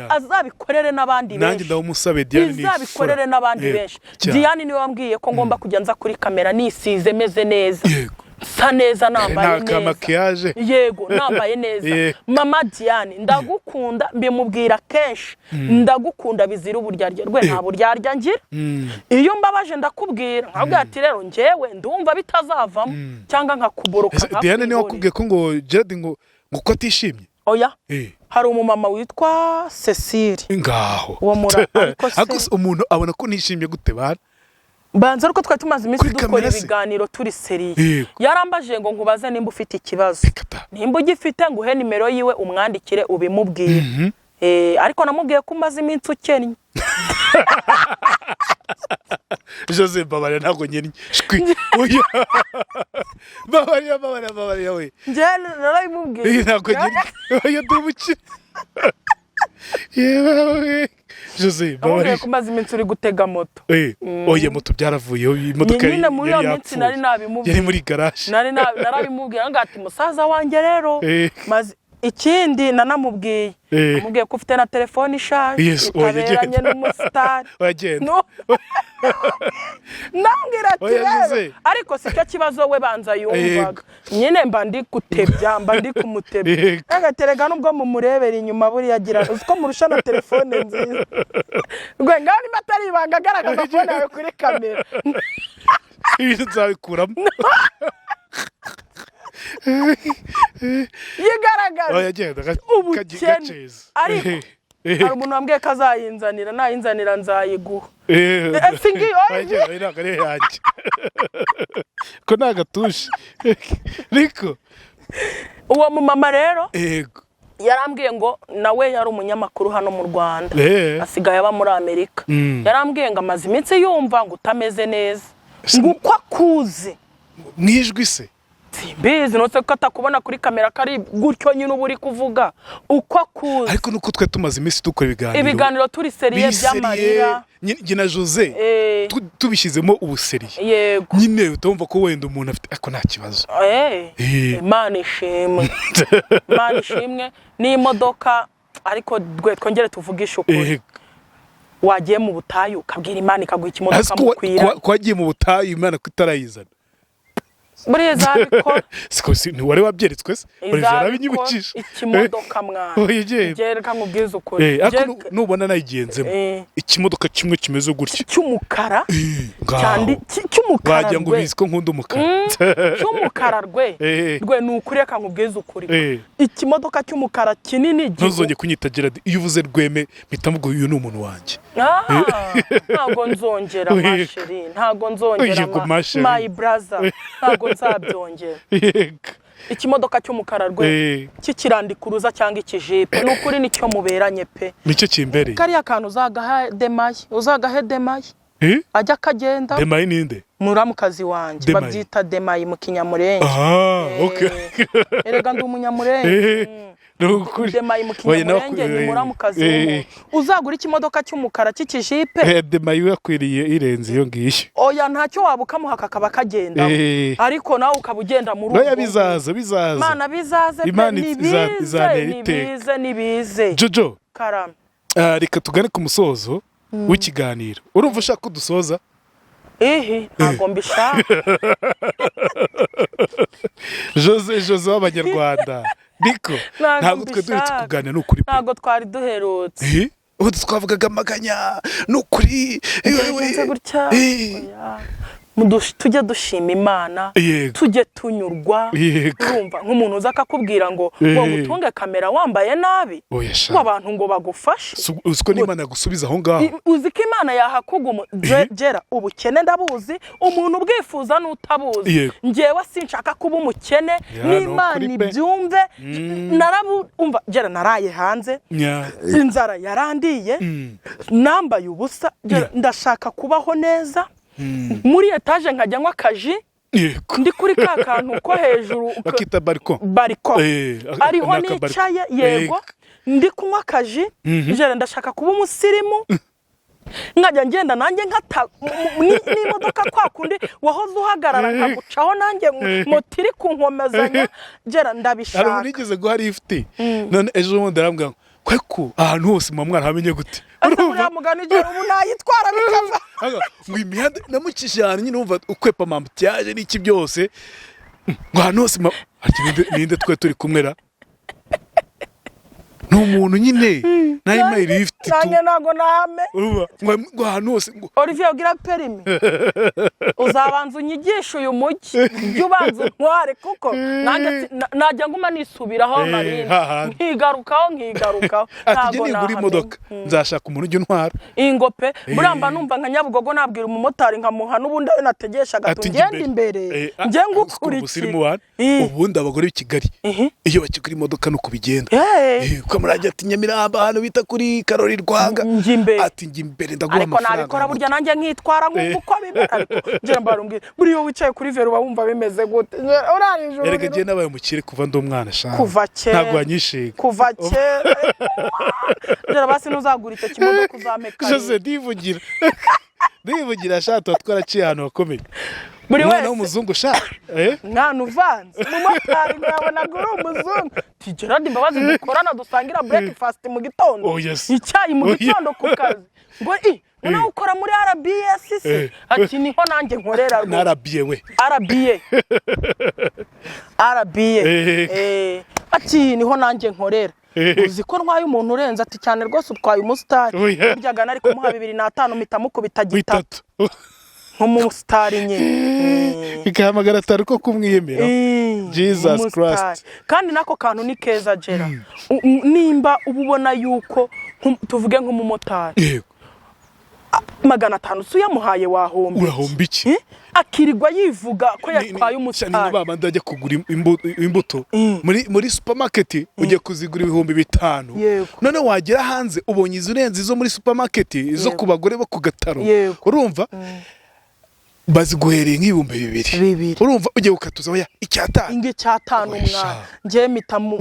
azabikorere n'abandi benshi nanjye ndawumusabe Diane izabikorere n'abandi benshi Diane niwe wambwiye ko ngomba kujya nza kuri kamera nisize meze neza sa neza nambaye neza yego nambaye neza mama Diane ndagukunda mbimubwira kenshi ndagukunda bizira uburyarya rwe nta buryarya ngira iyo mbabaje ndakubwira nkabwira ati rero njewe ndumva bitazavamo cyangwa nkakuboroka Diane niwe wakubwiye ko ngo Gerard ngo ko atishimye oya hari umumama witwa Cecile ngaho uwo ariko umuntu abona ko nishimye gute bana banza ariko twari tumaze iminsi dukora ibiganiro turi seriye yarambaje ngo nkubaze nimba ufite ikibazo nimba ugifite ngo uhe nimero yiwe umwandikire ubimubwire ariko namubwiye ko umaze iminsi ukennye Jose Mbabarira ntabwo nyeni shwi Mbabarira we nje narabimubwiye ntabwo nyeni oya dubuki yewe Jose Mbabarira ko maze iminsi uri gutega moto oya moto byaravuyeho imodoka yari muri iyo minsi nari nabimubwiye yari muri garage narabimubwiye ngati musaza wanjye rero maze ikindi nanamubwiye amubwiye ko ufite na telefone ishaje itaberanye n'umusitari nambwira ati rero ariko si cyo kibazo we banza yumvaga nyine mba ndi gutebya mba ndi kumutebya agaterega nubwo mumurebera inyuma buriya agira uko murusha na telefone nziza rwe ngani matari ibanga agaragaza fone yawe kuri kamera ibintu nzabikuramo yigaragaza ubukene ariko hari umuntu wambwiye ko azayinzanira nayinzanira nzayiguha singiyo yanjye ko nagatushe riko uwo mumama rero yarambwiye ngo nawe yari umunyamakuru hano mu Rwanda asigaye aba muri Amerika yarambwiye ngo amaze iminsi yumva ngo utameze neza ngo uko akuze mwijwi se simbizi nose ko atakubona kuri kamera kari gutyo nyine uba uri kuvuga uko akuze ariko nuko twe tumaze iminsi dukora ibiganiro turi seriye by'amarira nyine na Jose tubishyizemo ubuseriye yego nyine utumva ko wenda umuntu afite ako nta kibazo Imana ishimwe Imana ishimwe n'imodoka ariko twongere tuvugisha ukuri wagiye mu butayu ukabwira Imana ikaguha ikimodoka mukwira ko wagiye mu butayu Imana kutarayizana buriya zabikora ntiwari wabyeretswe se Olivier arabinyibukije ikimodoka mwana gereka nkubwiza ukuri nubona nayigenzemo ikimodoka kimwe kimeze gutya cy'umukara cy'umukara wagira ngo bizi ko nkunda umukara cy'umukara rwe ni ukuri reka nkubwiza ukuri ikimodoka cy'umukara kinini ntuzongere kunyitagira iyo uvuze Rweme mpita mvuga uyu ni umuntu wanjye ntabwo nzongera masheri ntabwo nzongera my brother ntabwo nzabyongera ikimodoka cy'umukara rwe cy'ikirandikuruza cyangwa ikijipe ni ukuri nicyo muberanye pe nicyo kimbereye kariya kantu uzagahe demaye ajya akagenda demaye ninde muramukazi wanjye babyita demaye mu Kinyamurenge erega ndi umunyamurenge demaye mu Kinyamurenge ni muramukazi w'umuntu uzagura ikimodoka cy'umukara cy'ikijipe demaye yakwiriye irenze iyo ngiyo oya ntacyo waba ukamuha kakaba kagenda ariko nawe ukaba ugenda mu rugo bizaza Imana bizaze nibize Jojo karame reka tugane ku musozo w'ikiganiro urumva ushaka ko dusoza ntabwo mbishaka Jose w'abanyarwanda niko ntabwo twe duherutse kuganira n'ukuri ntabwo twari duherutse ubu twavugaga amaganya n'ukuri gutya tujye dushima Imana tujye tunyurwa urumva nk'umuntu uza akakubwira ngo mutunge kamera wambaye nabi ngo abantu ngo bagufashe uziko n'Imana yagusubiza aho ngaho uzi ko Imana yahakuguma gera ubukene ndabuzi umuntu ubwifuza n'utabuzi njyewe sinshaka kuba umukene n'Imana ibyumve umva gera naraye hanze inzara yarandiye nambaye ubusa ndashaka kubaho neza muri etaje nkajya nywa akaji ndi kuri ka kantu ko hejuru bakita bariko ariho nicaye yego ndi kunywa akaji ndashaka kuba umusirimu nkajya ngenda nanjye n'imodoka kwa kundi wahoze uhagarara nkagucaho nanjye moto iri kunkomezanya ndabishaka hari unigeze guha lift none ejo bundi arambwira kweko ahantu hose mu mwana hamenye gute uriya mugani igihe ubu nayitwara bikava ngo imihanda namukijana nyine umva ukwepa mambutiyaje n'iki byose ngo ahantu hose ninde twe turi kumwera n'umuntu nyine nayo mayiri ifite nanjye ntago nahame ngo ahantu hose Olivier ugira perimi uzabanza unyigisha uyu mujyi ujye ubanza untware kuko najya nguma nisubiraho marina nkigarukaho ati njye nigura imodoka nzashaka umuntu ujya untwara ingope buramba numva nka Nyabugogo nabwira umumotari nkamuha n'ubundi we nategeshaga tugenda imbere njye ngukurikira ubundi abagore b'i Kigali iyo bakigura imodoka nuko bigenda murajya ati Nyamirambo hano bita kuri Karori Rwanga ati njye imbere ndaguha amafaranga ariko nabikora burya nanjye nkitwara nk'uko bimera ariko njye mbarumbwira buriya wicaye kuri vero wumva bimeze gute uranijoro erega njye nabaye umukire kuva ndi umwana shaka kuva kera ntabwo wanyishega kuva kera njye basi ntuzagura icyo kimodoka uzameka Jose ndivugira shaka twaraciye ahantu hakomeye buri wese umuzungu shaka mwana uvanze umumotari yabonaga uri umuzungu Gerard Mbabazi dukorana dusangira breakfast mu gitondo icyayi mu gitondo ku kazi ngo nawe ukora muri RBS ati niho nanjye nkorera na RBA ati niho nanjye nkorera uzi ko ntwaye umuntu urenze ati cyane rwose utwaye umusitari buryaga nari kumuha 2,500 mpita mukubita gitatu nk'umusitari nyine ikahamagara atari ko kumwiyemera Jesus Christ kandi nako kantu ni keza Gera nimba ububona yuko tuvuge nk'umumotari 500 uyamuhaye wahomba urahomba iki akirirwa yivuga ko yatwaye umusitari baba ndajya kugura imbuto muri supermarket ujye kuzigura 5,000 none wagera hanze ubonye izurenze izo muri supermarket izo ku bagore bo ku gataro urumva baziguhereye nk'ibihumbi 2 urumva ugiye ukatuza oya icyatanu mwana ngiye mitamu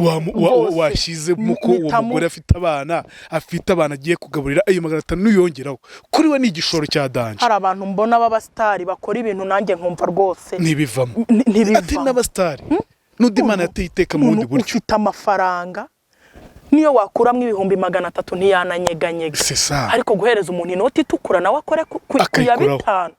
washize muko uwo mugore afite abana agiye kugaburira ayo 500 n'uyongeraho kuri we ni igishoro cya danje hari abantu mbona b'abastari bakora ibintu nanjye nkumva rwose ntibivamo ati n'abastari n'udimana yateye iteka mu bundi buryo ufite amafaranga niyo wakuramwe ibihumbi 300 ntiyananyeganyega ariko guhereza umuntu inoti itukura nawe akore ku ya 5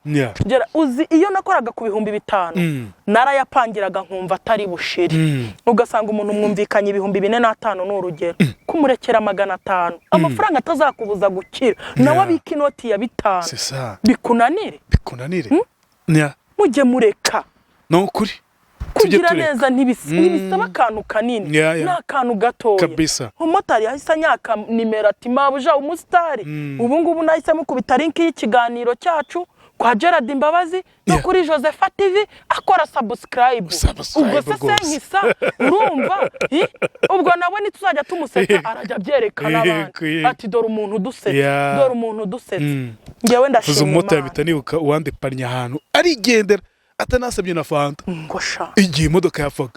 gera uzi iyo nakoraga ku bihumbi 5 narayapangiraga nkumva atari bushiri ugasanga umuntu mwumvikanye ibihumbi 4 n'urugero kumurekera 500 amafaranga atazakubuza gukira nawe abika inoti ya 5 bikunanire mujye mureka no kuri kugira neza ntibisaba akantu kanini n'akantu gato kabisa umumotari yahise anyaka nimero ati mabuja umusitari ubu ngubu nahise mukubita link y'ikiganiro cyacu kwa Gerard Imbabazi no kuri Josepha TV akora subscribe ubwo se senkisa urumva ubwo nawe nituzajya tumuseka arajya byerekana abantu ati dore umuntu dusetse ngewe ndashima umumotari bitanibuka uwande parnya ahantu arigendera atanasabye na fanta ngosha igihe imodoka yafaga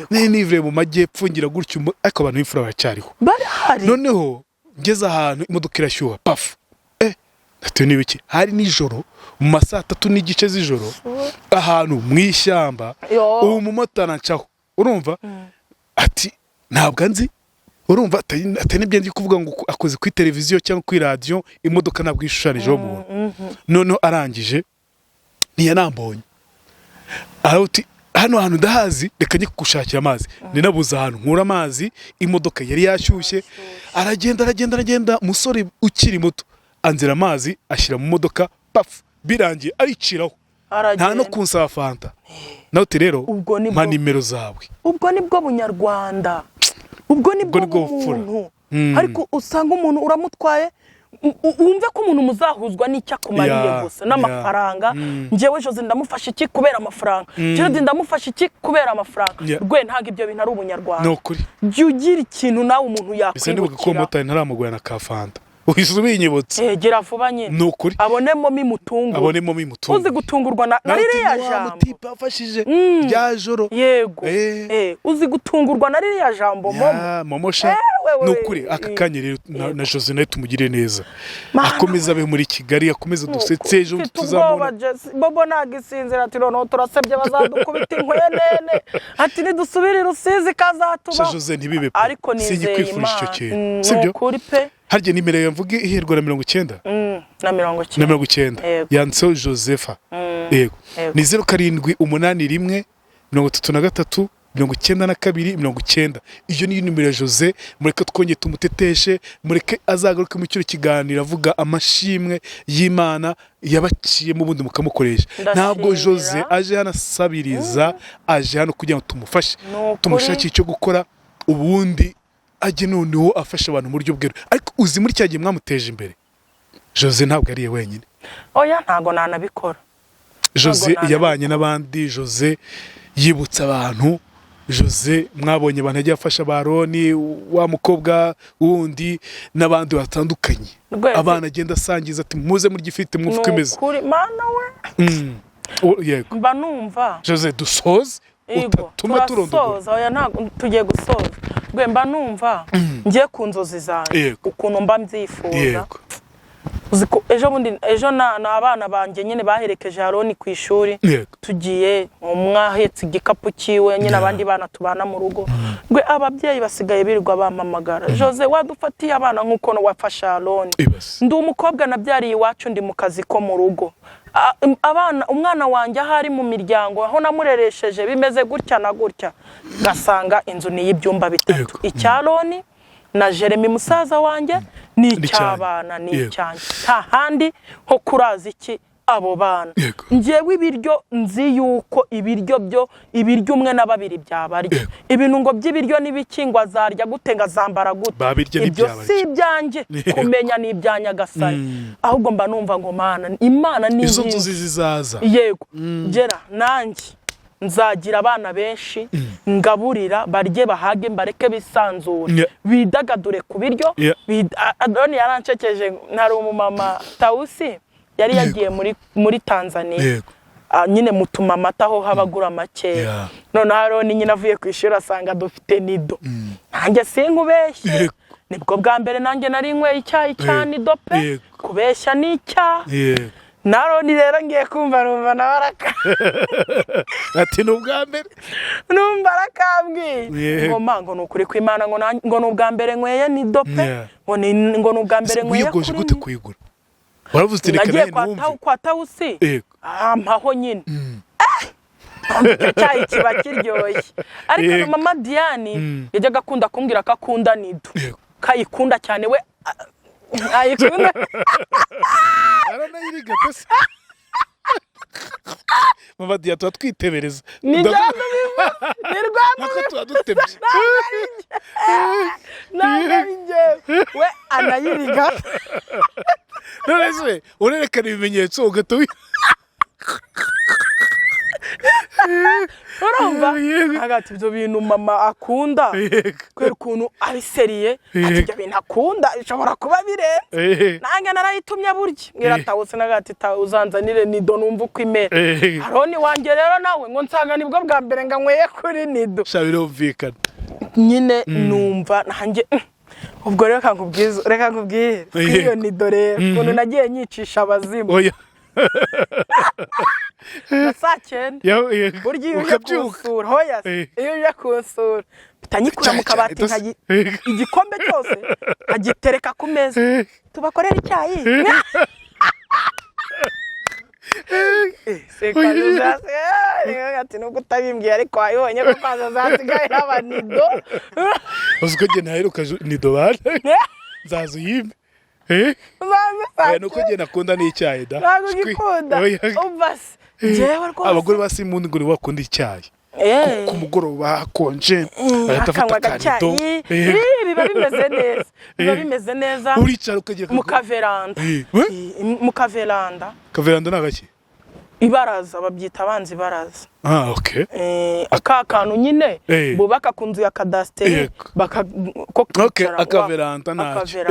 n'ivre mu majyepfo ngira gutyo ariko abantu b'imfura bacyariho barahari noneho ngeze ahantu imodoka irashyuha paf ati nibiki hari nijoro mu masaa 3 n'igice z'ijoro ahantu mwishyamba uwo mumotari ncaho urumva ati ntabwo nzi urumva atanibye ndi kuvuga ngo akoze kuri televiziyo cyangwa kuri radio imodoka ntabwo ishushanije mu noneho arangije ntiyanambonye Arauti hano hantu ndahazi reka njye kugushakira amazi ninabuza ahantu nkura amazi imodoka yari yashyushye aragenda musore ukiri muto anzira amazi ashyira mu modoka paf birangiye ariciraho nta no kunsaba fanta nawe rero mpa nimero zawe ubwo nibwo bunyarwanda ubwo nibwo umuntu ariko usanga umuntu uramutwaye wumve ko umuntu muzahuzwa n'icyo akumariye gusa n'amafaranga ngewe Jose ndamufasha iki kubera amafaranga Gerard ndamufasha iki kubera amafaranga rwe ntago ibyo bintu ari ubunyarwanda no kuri jya ugira ikintu nawe umuntu yakwibukira nibuka ko motari ntaramugwana ka fanta uhise ubinyibutse gera vuba nyine no kuri abonemo mimutungo uzi gutungurwa na ririya jambo mutipe afashije rya joro yego uzi gutungurwa na ririya jambo momo sha no kuri akakanye rero na Jose nawe tumugire neza akomeza abe muri Kigali akomeza dusetse ejo tuzamona bobo nagisinzira ati no turasebye bazadukubita inkwenene ati nidusubire Rusizi kazatuba Jose ntibibe ariko nizeye kwifurije icyo kintu sibyo kuri pe harya nimero yamvuge iherwa na 90 na 90 yanditseho Josepha yego ni 0781 33 92 90 iyo ni nimero ya Jose mureke twongeye tumuteteshe mureke azagaruke mu cyiro kiganira avuga amashimwe y'Imana yabaciye mu bundi mukamukoresha ntabwo Jose aje hano asabiriza aje hano kugira ngo tumufashe tumushakire icyo gukora ubundi ajye noneho afasha abantu mu buryo bwero ariko uzi muri cyagiye mwamuteje imbere Jose ntabwo ari wenyine oya ntago nanabikora Jose yabanye n'abandi Jose yibutsa abantu Jose mwabonye abantu yagiye afasha baroni wa mukobwa wundi n'abandi batandukanye abana agenda asangiza ati muze muri gifite mufuke meze kuri mana we yego mba numva Jose dusoze utatuma turondoza oya ntago tugiye gusoza gwe mba numva ngiye ku nzozi zanjye ukuntu mba mbyifuza uziko ejo na abana banje nyine baherekeje Haroni ku ishuri tugiye umwahetse igikapu kiwe nyine abandi bana tubana mu rugo gwe ababyeyi basigaye birirwa bamamagara Jose wadufatiye abana nkuko wafasha Haroni ndi umukobwa nabyariye iwacu ndi mu kazi ko mu rugo abana umwana wanjye ahari mu miryango aho namureresheje bimeze gutya na gutya gasanga inzu ni y'ibyumba bitatu icyaroni na Jeremy musaza wanjye ni icyabana ni icyanjye nta handi ho kuraza iki abo bana ngewe ibiryo nzi yuko ibiryo umwe na babiri byabarya ibintu ngo by'ibiryo n'ibikingwa zarya gute ngazambara gute ibyo si ibyanjye kumenya ni ibyanyagasari ahubwo mba numva ngo Imana ni izo nzozi zizaza yego gera nanjye nzagira abana benshi ngaburira barye bahage mbareke bisanzure bidagadure ku biryo Adoni yarancekeje ntari umumama Tausi yari yagiye muri Tanzania nyine mutuma amata aho habagura make none Haroni nyine avuye ku ishuri asanga dufite nido nanjye sinkubeshye nibwo bwa mbere nanjye nari nyweye icyayi cya nido pe kubeshya n'icyaha Naroni rero ngiye kumva numva nawe ati ni ubwa mbere numva arakambwiye ngo mango nukuri kw'Imana ngo n'ubwa mbere nkweye ni dope ngo ni ubwa mbere nkweye wiyogoje gute kuyigura waravuze uti reka nawe numve kwa tawusi ampaho nyine cyayi kiba kiryoshye ariko mama Diane yajyaga akunda kumbwira ko akunda nido kayikunda cyane we ayikunda aranayiriga pese mama Diane tuba twitebereza ni Rwanda nako tuba dutebye we anayiriga none se urerekana ibimenyetso ugahita urumva hagati ibyo bintu mama akunda kubera ukuntu ari seriye ati ibyo bintu akunda bishobora kuba birenze nange narayitumye burya mwira tawuse nagati uzanzanire nido numva uko imera Aroni wanjye rero nawe ngo nsanga nibwo bwa mbere nga nkweye kuri nido birumvikana nyine numva nanjye ubwo rero reka nkubwire iyo nido rero ukuntu nagiye nyicisha abazimu Nasakenda burya iyo uje kunsura hoya iyo uje kunsura bitanyikura mu kabati igikombe cyose agitereka ku meza tubakorera icyayi ati nubwo utabimbwiye ariko wayibonye ko kwaza zasigaye n'abanido uziko jye naheruka nido bana nzaza uyime nuko jye nakunda n'icyayi da ntabwo gikunda ubase jewe rwose abagore basimundi ngo bakunda icyayi ku mugoroba hakonje akanywa agacyayi biba bimeze neza bimeze neza uricara ukagira mu kaveranda kaveranda nagaki ibaraza babyita abanzi baraza okay aka kantu nyine bubaka ku nzu ya kadasiteri ko kwicara akaveranda naje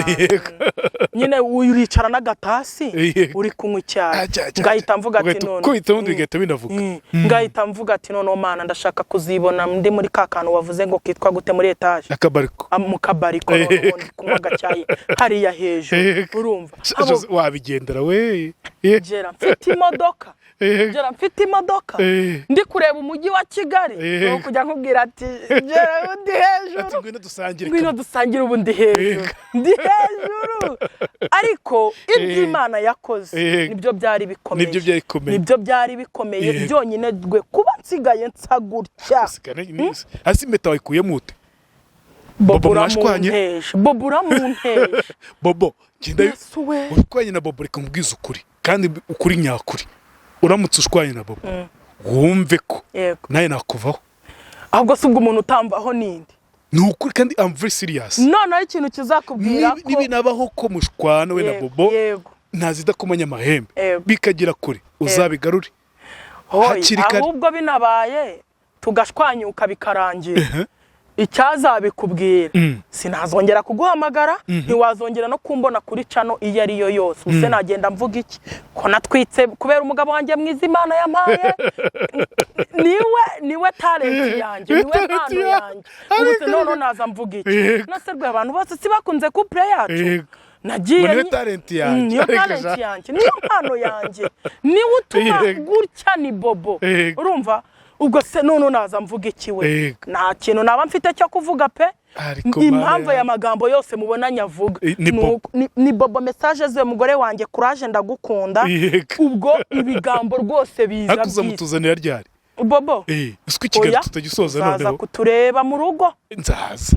nyine uricara n'agatasi uri kunywa icyayi ngahita mvuga ati none kwita undi gahita binavuga ngahita mvuga ati none mana ndashaka kuzibona ndi muri ka kantu wavuze ngo kitwa gute muri etaje akabariko mu kabariko kunywa agacyayi hariya hejuru urumva wabigendera we gera mfite imodoka ndi kureba umujyi wa Kigali no kujya nkubwira ati gera undi hejuru ngwino dusangire ubu ndi hejuru ariko ibyo Imana yakoze nibyo byari bikomeye byonyine gwe kuba nsigaye nsa gutya hasi meta wayikuyemo ute Bobo mwashwanye Bobo kinda urwanye na Bobo reka mubwiza ukuri kandi ukuri nyakuri uramutse ushwanye na Bobo wumve ko naye nakuvaho ahubwo se ubwo umuntu utamvaho nindi nukuri kandi I'm very serious none ikintu kizakubwira ko nibinabaho ko mushwana we na Bobo ntazida kumanya amahembe bikagira kuri uzabigarure ahubwo binabaye tugashwanyuka bikarangira icyazabikubwira sinazongera kuguhamagara ntiwazongera no kumbona kuri cano iyo ari yo yose use nagenda mvuga iki ko natwitse kubera umugabo wanjye mwiza Imana yampaye niwe talent yanjye niwe mpano yanjye ubuse none naza mvuga iki naserwe abantu bose sibakunze couple yacu nagiye niyo talent yanjye niyo mpano yanjye niwe utuma gutya ni Bobo urumva ubwo se none naza mvuga iki we nta kintu naba mfite cyo kuvuga pe impamvu ya magambo yose mubona nyavuga ni Bobo message ze mugore wanjye courage ndagukunda ubwo ibigambo rwose biza akuza mutuzanira ryari Bobo usko Kigali tutagisoza noneho zaza kutureba mu rugo nzaza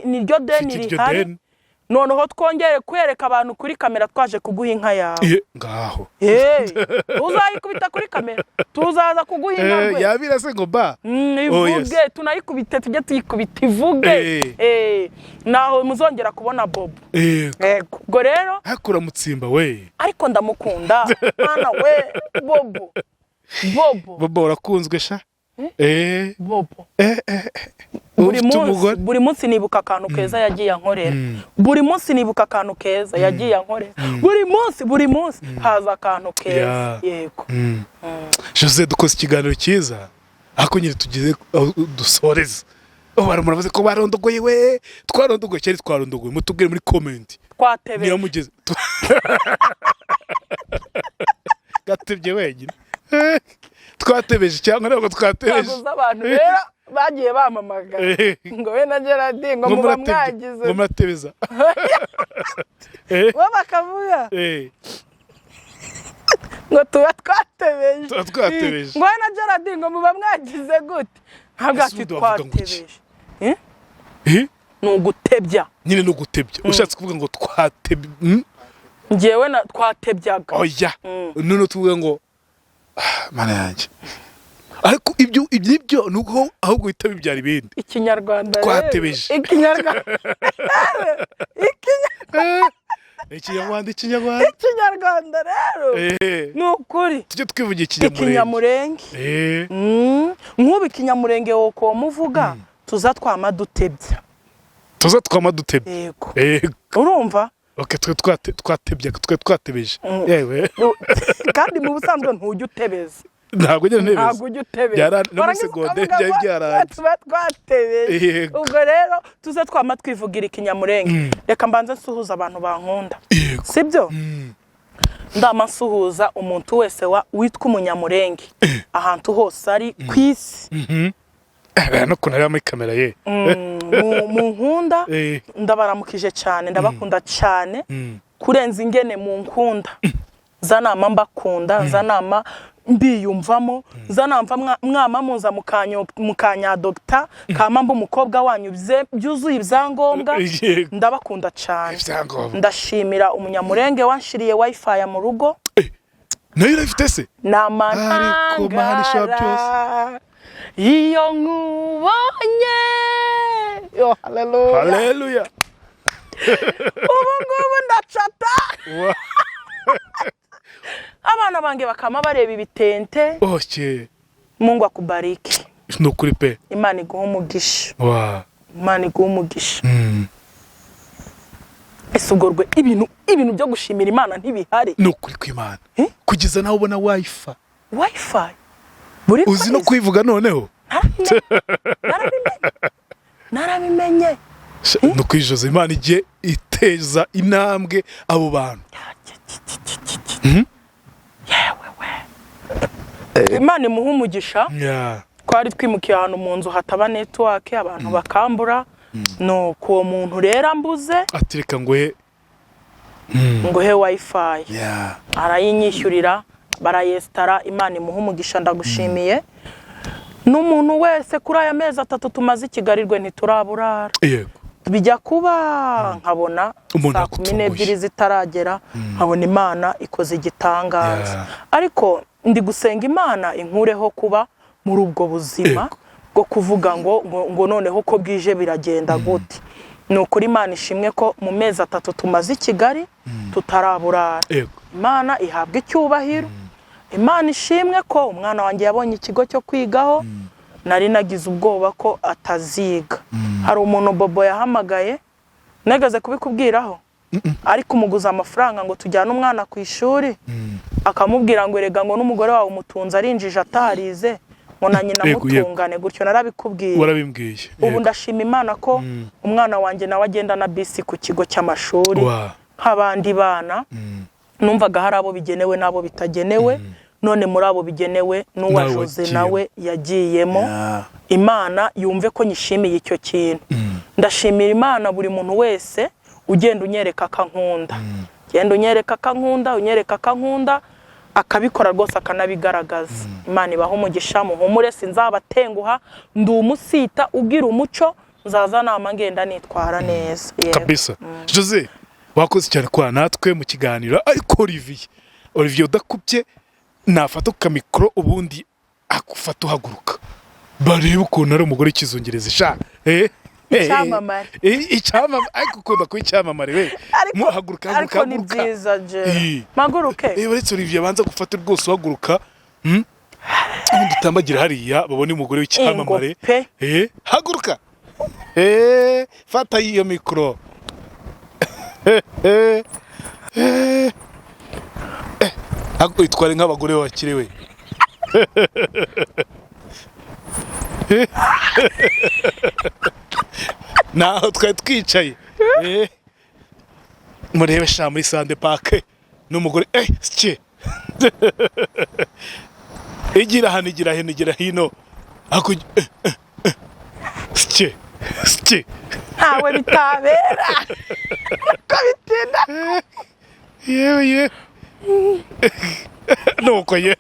niryo deni rihari noneho twongere kwereka abantu kuri kamera twaje kuguha inka yawe ngaho uzayikubita kuri kamera tuzaza kuguha inka yabira se ngo ba ivuge tunayikubite tujye tuyikubita ivuge naho muzongera kubona Bobo ubwo rero hakura mutsimba we ariko ndamukunda mwana we Bobo urakunzwe sha Bobo buri munsi nibuka akantu keza yagiye ankorera buri munsi nibuka akantu keza yagiye ankorera buri munsi haza akantu keza yego Jose dukoze ikiganiro cyiza ako nyine tugize dusoreza baramuravuze ko barondogoye we twarondogoye cyari twarondogoye mutubwire muri comment twatebe niyo mugeze gatebye wenyine. Twatebeje cyangwa ntabwo twatebeje. Baguze abantu rero bagiye bamamagara ngo we na Gerardine ngo muba mwagize ngo muratebeza. bo bakavuga ngo tuba twatebeje ngo we na Gerardine ngo muba mwagize gute ntabwo ati twatebeje ni ugutebya nyine ni ugutebya ushatse kuvuga ngo twatebye njyewe na twatebyaga oya none tuvuga ngo mana yanjye ariko ibyo nuko ahubwo uhita bibyara ibindi ikinyarwanda twatebeje ikinyarwanda rero ni ukuri tujye twivugira ikinyamurenge nk'ubu ikinyamurenge woko muvuga tuza twama dutebya yego urumva okay twe twatebeje yewe kandi mu busanzwe ntujya utebeza ntabwo ujya ntebeza ntabwo ujya utebeza no mu segonde byari byaranje tuba twatebeje ubwo rero tuza twama twivugira ikinyamurenge reka mbanze nsuhuza abantu bankunda sibyo ndama nsuhuza umuntu wese witwa umunyamurenge ahantu hose ari kwisi no kunara muri kamera ye mu nkunda ndabaramukije cyane ndabakunda cyane kurenza ingene mu nkunda zanama mbakunda zanama mbiyumvamo zanamva mwama muza mukanya doctor kama mba umukobwa wanyu byuzuye ibyangombwa ndabakunda cyane ndashimira umunyamurenge wanshiriye wifi ya mu rugo nayo irafite se ariko mahanisha byose iyo nkubonye yo haleluya ubu ngubu ndacata abana bange bakama bareba ibitente Mungu akubariki nukuri pe Imana iguha umugisha Imana iguha umugisha esugorwe ibintu byo gushimira Imana ntibihari nukuri kw'Imana kugeza naho ubona wifi uzi no kwivuga noneho narabimenye nuko Jose Imana igiye iteza intambwe abo bantu Imana imuha umugisha twari twimukiye ahantu mu nzu hataba network abantu bakambura nuko uwo muntu rero ambuze atireka ngohe wifi arayinyishyurira barayestara Imana imuha umugisha ndagushimiye n'umuntu wese kuri aya mezi 3 tumaze ikigarirwe ntituraburara yego bijya kuba nkabona saa 12 zitaragera nkabona Imana ikoze igitangaza ariko ndi gusenga Imana inkureho kuba muri ubwo buzima bwo kuvuga ngo noneho ko bwije biragenda gute nukuri Imana ishimwe ko mu mezi 3 tumaze ikigali tutaraburara Imana ihabwa icyubahiro Imana ishimwe ko umwana wanjye yabonye ikigo cyo kwigaho nari nagize ubwoba ko ataziga hari umuntu Bobo yahamagaye nagaze kubikubwiraho ariko umuguza amafaranga ngo tujyane umwana ku ishuri akamubwira ngo erega ngo n'umugore wawe umutunza arinjije atarize ngo na nyina mutungane gutyo narabikubwiye warabimbwiye ubu ndashima Imana ko umwana wanjye nawe agenda na bisi ku kigo cy'amashuri nk'abandi bana numvaga hari abo bigenewe nabo bitagenewe none muri abo bigenewe n'uwa Jose nawe yagiyemo Imana yumve ko nyishimiye icyo kintu ndashimira Imana buri muntu wese ugenda unyereka akankunda genda unyereka akankunda akabikora rwose akanabigaragaza Imana ibaho umugisha muhumure sinzabatenguha ndi umusita ugira umuco nzaza nama ngenda nitwara neza kabisa Jose wakoze cyane kwa natwe mu kiganiro ariko Olivier udakubye nafata kamikro ubundi akufata uhaguruka barebe ukuntu ari umugore kizungereza sha icyamamare ariko ukunda ko icyamamare we muhaguruka ariko ni byiza je maguruke baretse Olivier abanza gufata rwose uhaguruka ubundi utambagira hariya babone umugore w'icyamamare haguruka fata iyo mikro itware nk'abagore bakiriwe naho twari twicaye murebe sha muri Sande Park n'umugore sike igira hano igira hino igira hino ako sike sike ntawe bitabera uko bitinda yewe nuko ye